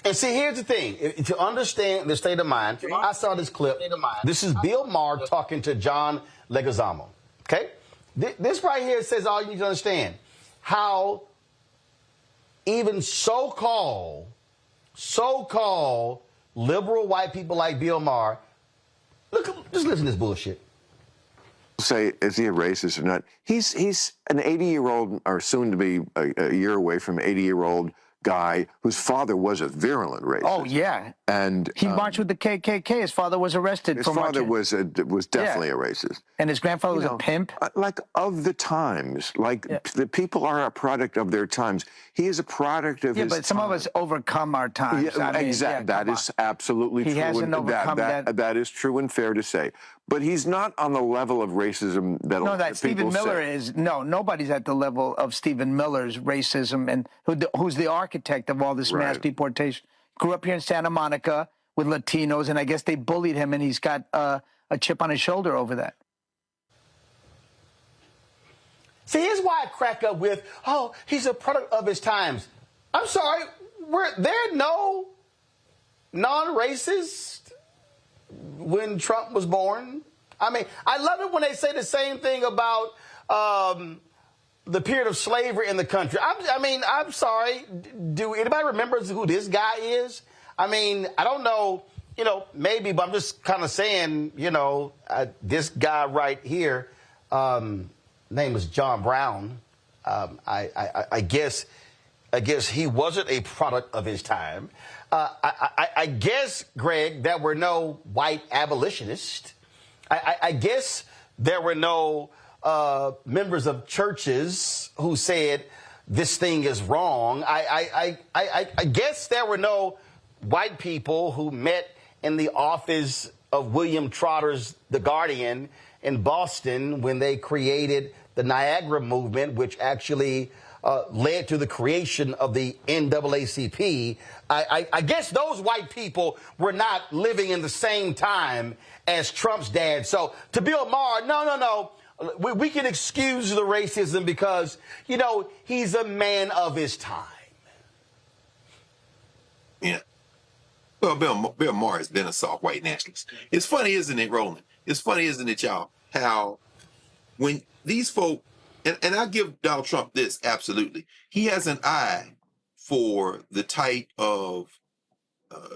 And see, here's the thing. To understand the state of mind, I saw this clip. This is Bill Maher talking to John Leguizamo. Okay? This right here says all you need to understand. How even so-called liberal white people like Bill Maher, just listen to this bullshit. Say, is he a racist or not? He's an 80-year-old, or soon to be a year away from 80-year-old guy whose father was a virulent racist. Oh, yeah. And he marched with the KKK. His father was arrested. His father was definitely a racist. And his grandfather was a pimp? Like, of the times. Like, the people are a product of their times. He is a product of his but some of us overcome our times. Yeah, exactly. That is absolutely true. He hasn't overcome that. That is true and fair to say. But he's not on the level of racism that Stephen Miller is. No, nobody's at the level of Stephen Miller's racism, and who's the architect of all this mass deportation. Grew up here in Santa Monica with Latinos, and I guess they bullied him, and he's got a chip on his shoulder over that. See, here's why I crack up with, he's a product of his times. I'm sorry, were there no non-racists when Trump was born? I mean, I love it when they say the same thing about the period of slavery in the country. I'm sorry. Do anybody remember who this guy is? I mean, I don't know, maybe, but I'm just kind of saying, this guy right here, name is John Brown. I guess he wasn't a product of his time. I guess, Greg, there were no white abolitionists. I guess there were no members of churches who said this thing is wrong. I guess there were no white people who met in the office of William Trotter's The Guardian in Boston when they created the Niagara movement, which actually led to the creation of the NAACP. I guess those white people were not living in the same time as Trump's dad. So to Bill Maher, no. We can excuse the racism because, he's a man of his time. Yeah. Well, Bill Maher has been a soft white nationalist. It's funny, isn't it, Roland? It's funny, isn't it, y'all, how when these folk, and I give Donald Trump this, absolutely. He has an eye for the type of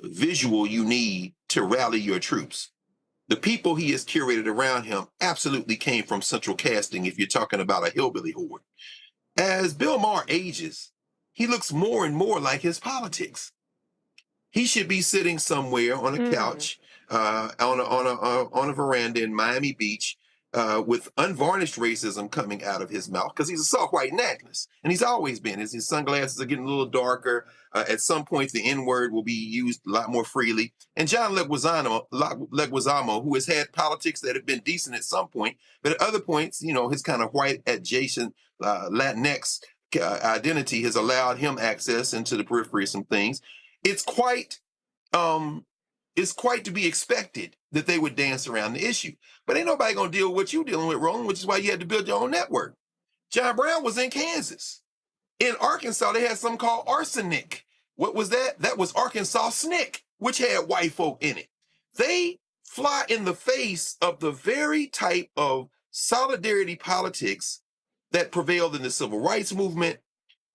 visual you need to rally your troops. The people he has curated around him absolutely came from central casting if you're talking about a hillbilly horde. As Bill Maher ages, he looks more and more like his politics. He should be sitting somewhere on a couch, on a veranda in Miami Beach, with unvarnished racism coming out of his mouth, because he's a soft white nationalist, and he's always been. As his sunglasses are getting a little darker, at some point the N-word will be used a lot more freely. And John Leguizamo, who has had politics that have been decent at some point, but at other points, his kind of white adjacent Latinx identity has allowed him access into the periphery of some things. It's quite to be expected that they would dance around the issue. But ain't nobody gonna deal with what you're dealing with, Roland, which is why you had to build your own network. John Brown was in Kansas. In Arkansas, they had something called arsenic. What was that? That was Arkansas SNCC, which had white folk in it. They fly in the face of the very type of solidarity politics that prevailed in the civil rights movement,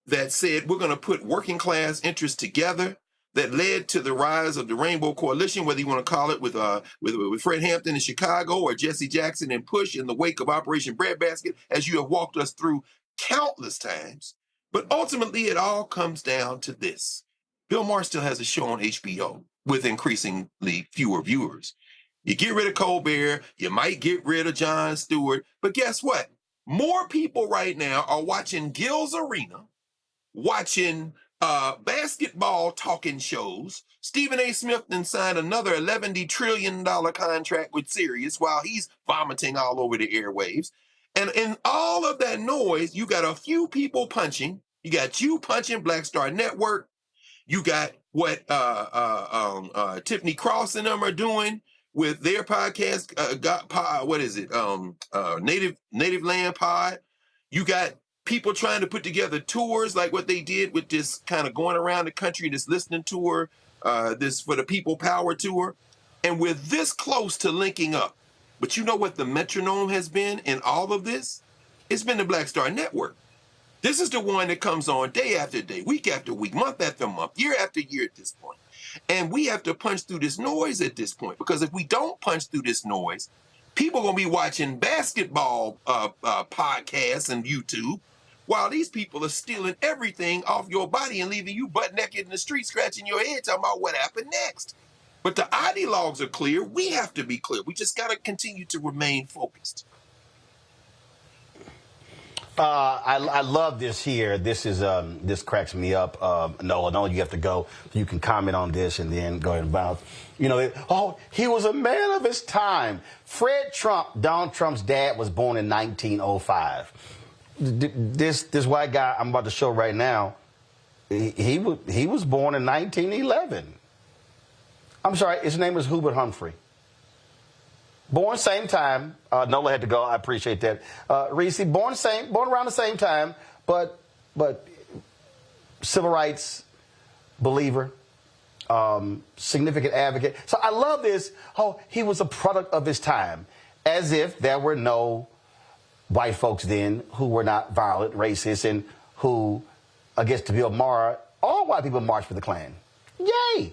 that said we're going to put working class interests together, that led to the rise of the Rainbow Coalition, whether you want to call it with Fred Hampton in Chicago or Jesse Jackson and Push in the wake of Operation Breadbasket, as you have walked us through countless times. But ultimately, it all comes down to this. Bill Maher still has a show on HBO with increasingly fewer viewers. You get rid of Colbert, you might get rid of Jon Stewart, but guess what? More people right now are watching Gil's Arena, watching basketball talking shows. Stephen A. Smith then signed another $11 trillion contract with Sirius while he's vomiting all over the airwaves. And in all of that noise, you got a few people punching. You got you punching Black Star Network. You got what Tiffany Cross and them are doing with their podcast. Native Land Pod. You got people trying to put together tours like what they did with this kind of going around the country, this listening tour, this For the People Power tour. And we're this close to linking up. But you know what the metronome has been in all of this? It's been the Black Star Network. This is the one that comes on day after day, week after week, month after month, year after year at this point. And we have to punch through this noise at this point, because if we don't punch through this noise, people are going to be watching basketball podcasts and YouTube, while these people are stealing everything off your body and leaving you butt naked in the street, scratching your head, talking about what happened next. But the ideologues are clear. We have to be clear. We just got to continue to remain focused. I love this here. This is this cracks me up. Nola, you have to go. You can comment on this and then go ahead and bounce. He was a man of his time. Fred Trump, Donald Trump's dad, was born in 1905. This white guy I'm about to show right now, he was born in 1911. I'm sorry, his name is Hubert Humphrey. Born same time. Nola had to go. I appreciate that. Reese, born around the same time, but civil rights believer, significant advocate. So I love this. He was a product of his time, as if there were no white folks then who were not violent, racist, and who, against Bill Maher, all white people marched for the Klan. Yay!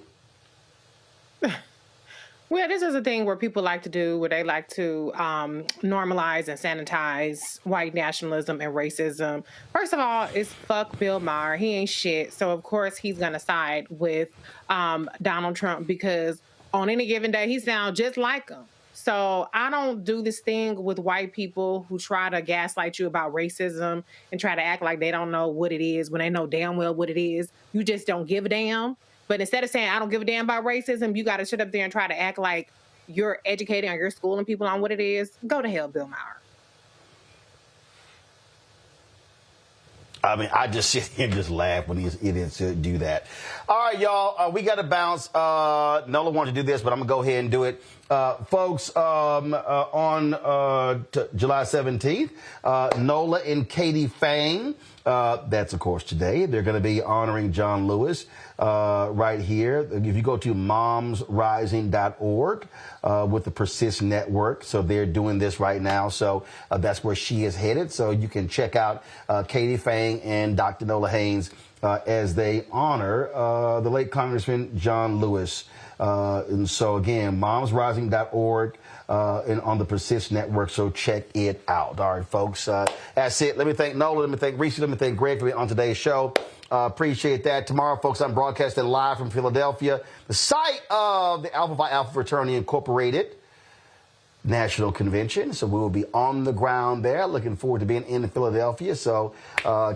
Well, this is a thing where people like to do, where they like to normalize and sanitize white nationalism and racism. First of all, it's fuck Bill Maher. He ain't shit. So, of course, he's going to side with Donald Trump, because on any given day, he sounds just like him. So I don't do this thing with white people who try to gaslight you about racism and try to act like they don't know what it is when they know damn well what it is. You just don't give a damn. But instead of saying, I don't give a damn about racism, you got to sit up there and try to act like you're educating or you're schooling people on what it is. Go to hell, Bill Maher. I mean, I just sit here and just laugh when these idiots do that. All right, y'all, we got to bounce. Nola wanted to do this, but I'm going to go ahead and do it. Folks, on July 17th, Nola and Katie Fang, that's, of course, today. They're going to be honoring John Lewis right here. If you go to momsrising.org with the Persist Network, so they're doing this right now. So that's where she is headed. So you can check out Katie Fang and Dr. Nola Haynes as they honor the late Congressman John Lewis. And so, again, momsrising.org and on the Persist Network, so check it out. All right, folks, that's it. Let me thank Nola, let me thank Reese, let me thank Greg for being on today's show. Appreciate that. Tomorrow, folks, I'm broadcasting live from Philadelphia, the site of the Alpha Phi Alpha Fraternity Incorporated National Convention. So we will be on the ground there. Looking forward to being in Philadelphia. So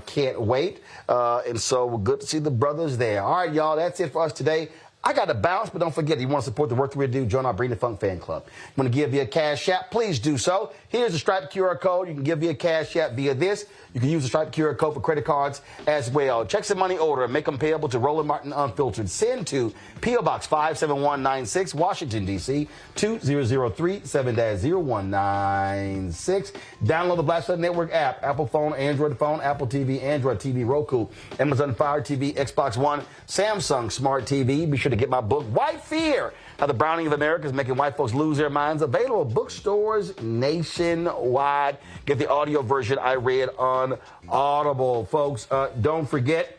can't wait. And so we're good to see the brothers there. All right, y'all, that's it for us today. I got to bounce, but don't forget, if you want to support the work that we do, join our Bring the Funk fan club. You want to give via Cash App, please do so. Here's the Stripe QR code. You can give via Cash App via this. You can use the Stripe QR code for credit cards as well. Checks and money order and make them payable to Roland Martin Unfiltered. Send to P.O. Box 57196, Washington, D.C., 20037-0196. Download the Black Star Network app, Apple phone, Apple TV, Android TV, Roku, Amazon Fire TV, Xbox One, Samsung Smart TV. Be sure to get my book, White Fear, How the Browning of America is Making White Folks Lose Their Minds. Available at bookstores nationwide. Get the audio version I read on Audible. Folks, don't forget,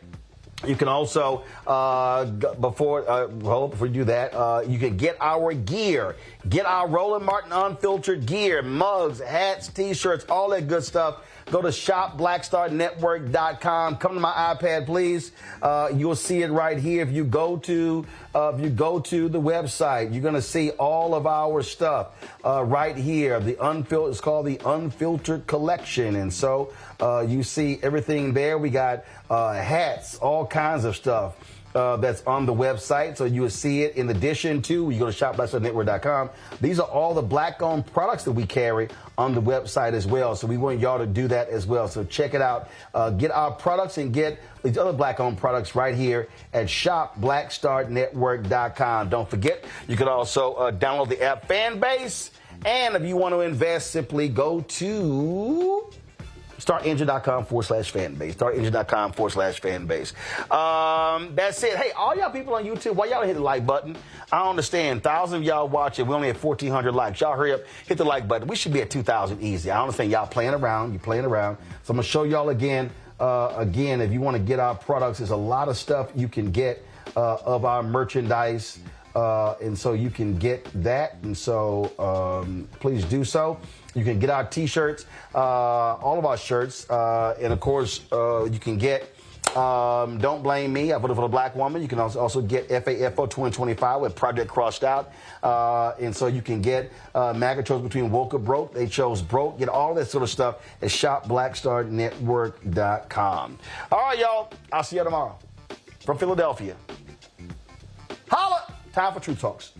you can also, before you do that, you can get our gear. Get our Roland Martin Unfiltered gear, mugs, hats, T-shirts, all that good stuff. Go to shopblackstarnetwork.com. Come to my iPad, please. You'll see it right here. If you go to the website, you're going to see all of our stuff right here. It's called the Unfiltered Collection. And so you see everything there. We got hats, all kinds of stuff. That's on the website, so you will see it. In addition to, you go to shop.blackstarnetwork.com. These are all the black-owned products that we carry on the website as well. So we want y'all to do that as well. So check it out. Get our products and get these other black-owned products right here at shopblackstarnetwork.com. Don't forget, you can also download the app Fanbase. And if you want to invest, simply go to startengine.com/fanbase. Startengine.com/fanbase. That's it. Hey, all y'all people on YouTube, why y'all hit the like button? I don't understand. 1,000 of y'all watching. We only have 1,400 likes. Y'all hurry up, hit the like button. We should be at 2,000 easy. I understand y'all playing around. You playing around. So I'm going to show y'all again. If you want to get our products, there's a lot of stuff you can get of our merchandise. And so you can get that. And so please do so. You can get our T-shirts, all of our shirts. And, of course, you can get Don't Blame Me, I Voted for the Black Woman. You can also get FAFO 2025 with Project Crossed Out. And so you can get MAGA chose between woke or broke. They chose broke. Get all that sort of stuff at shopblackstarnetwork.com. All right, y'all. I'll see you tomorrow from Philadelphia. Holla! Time for Truth Talks.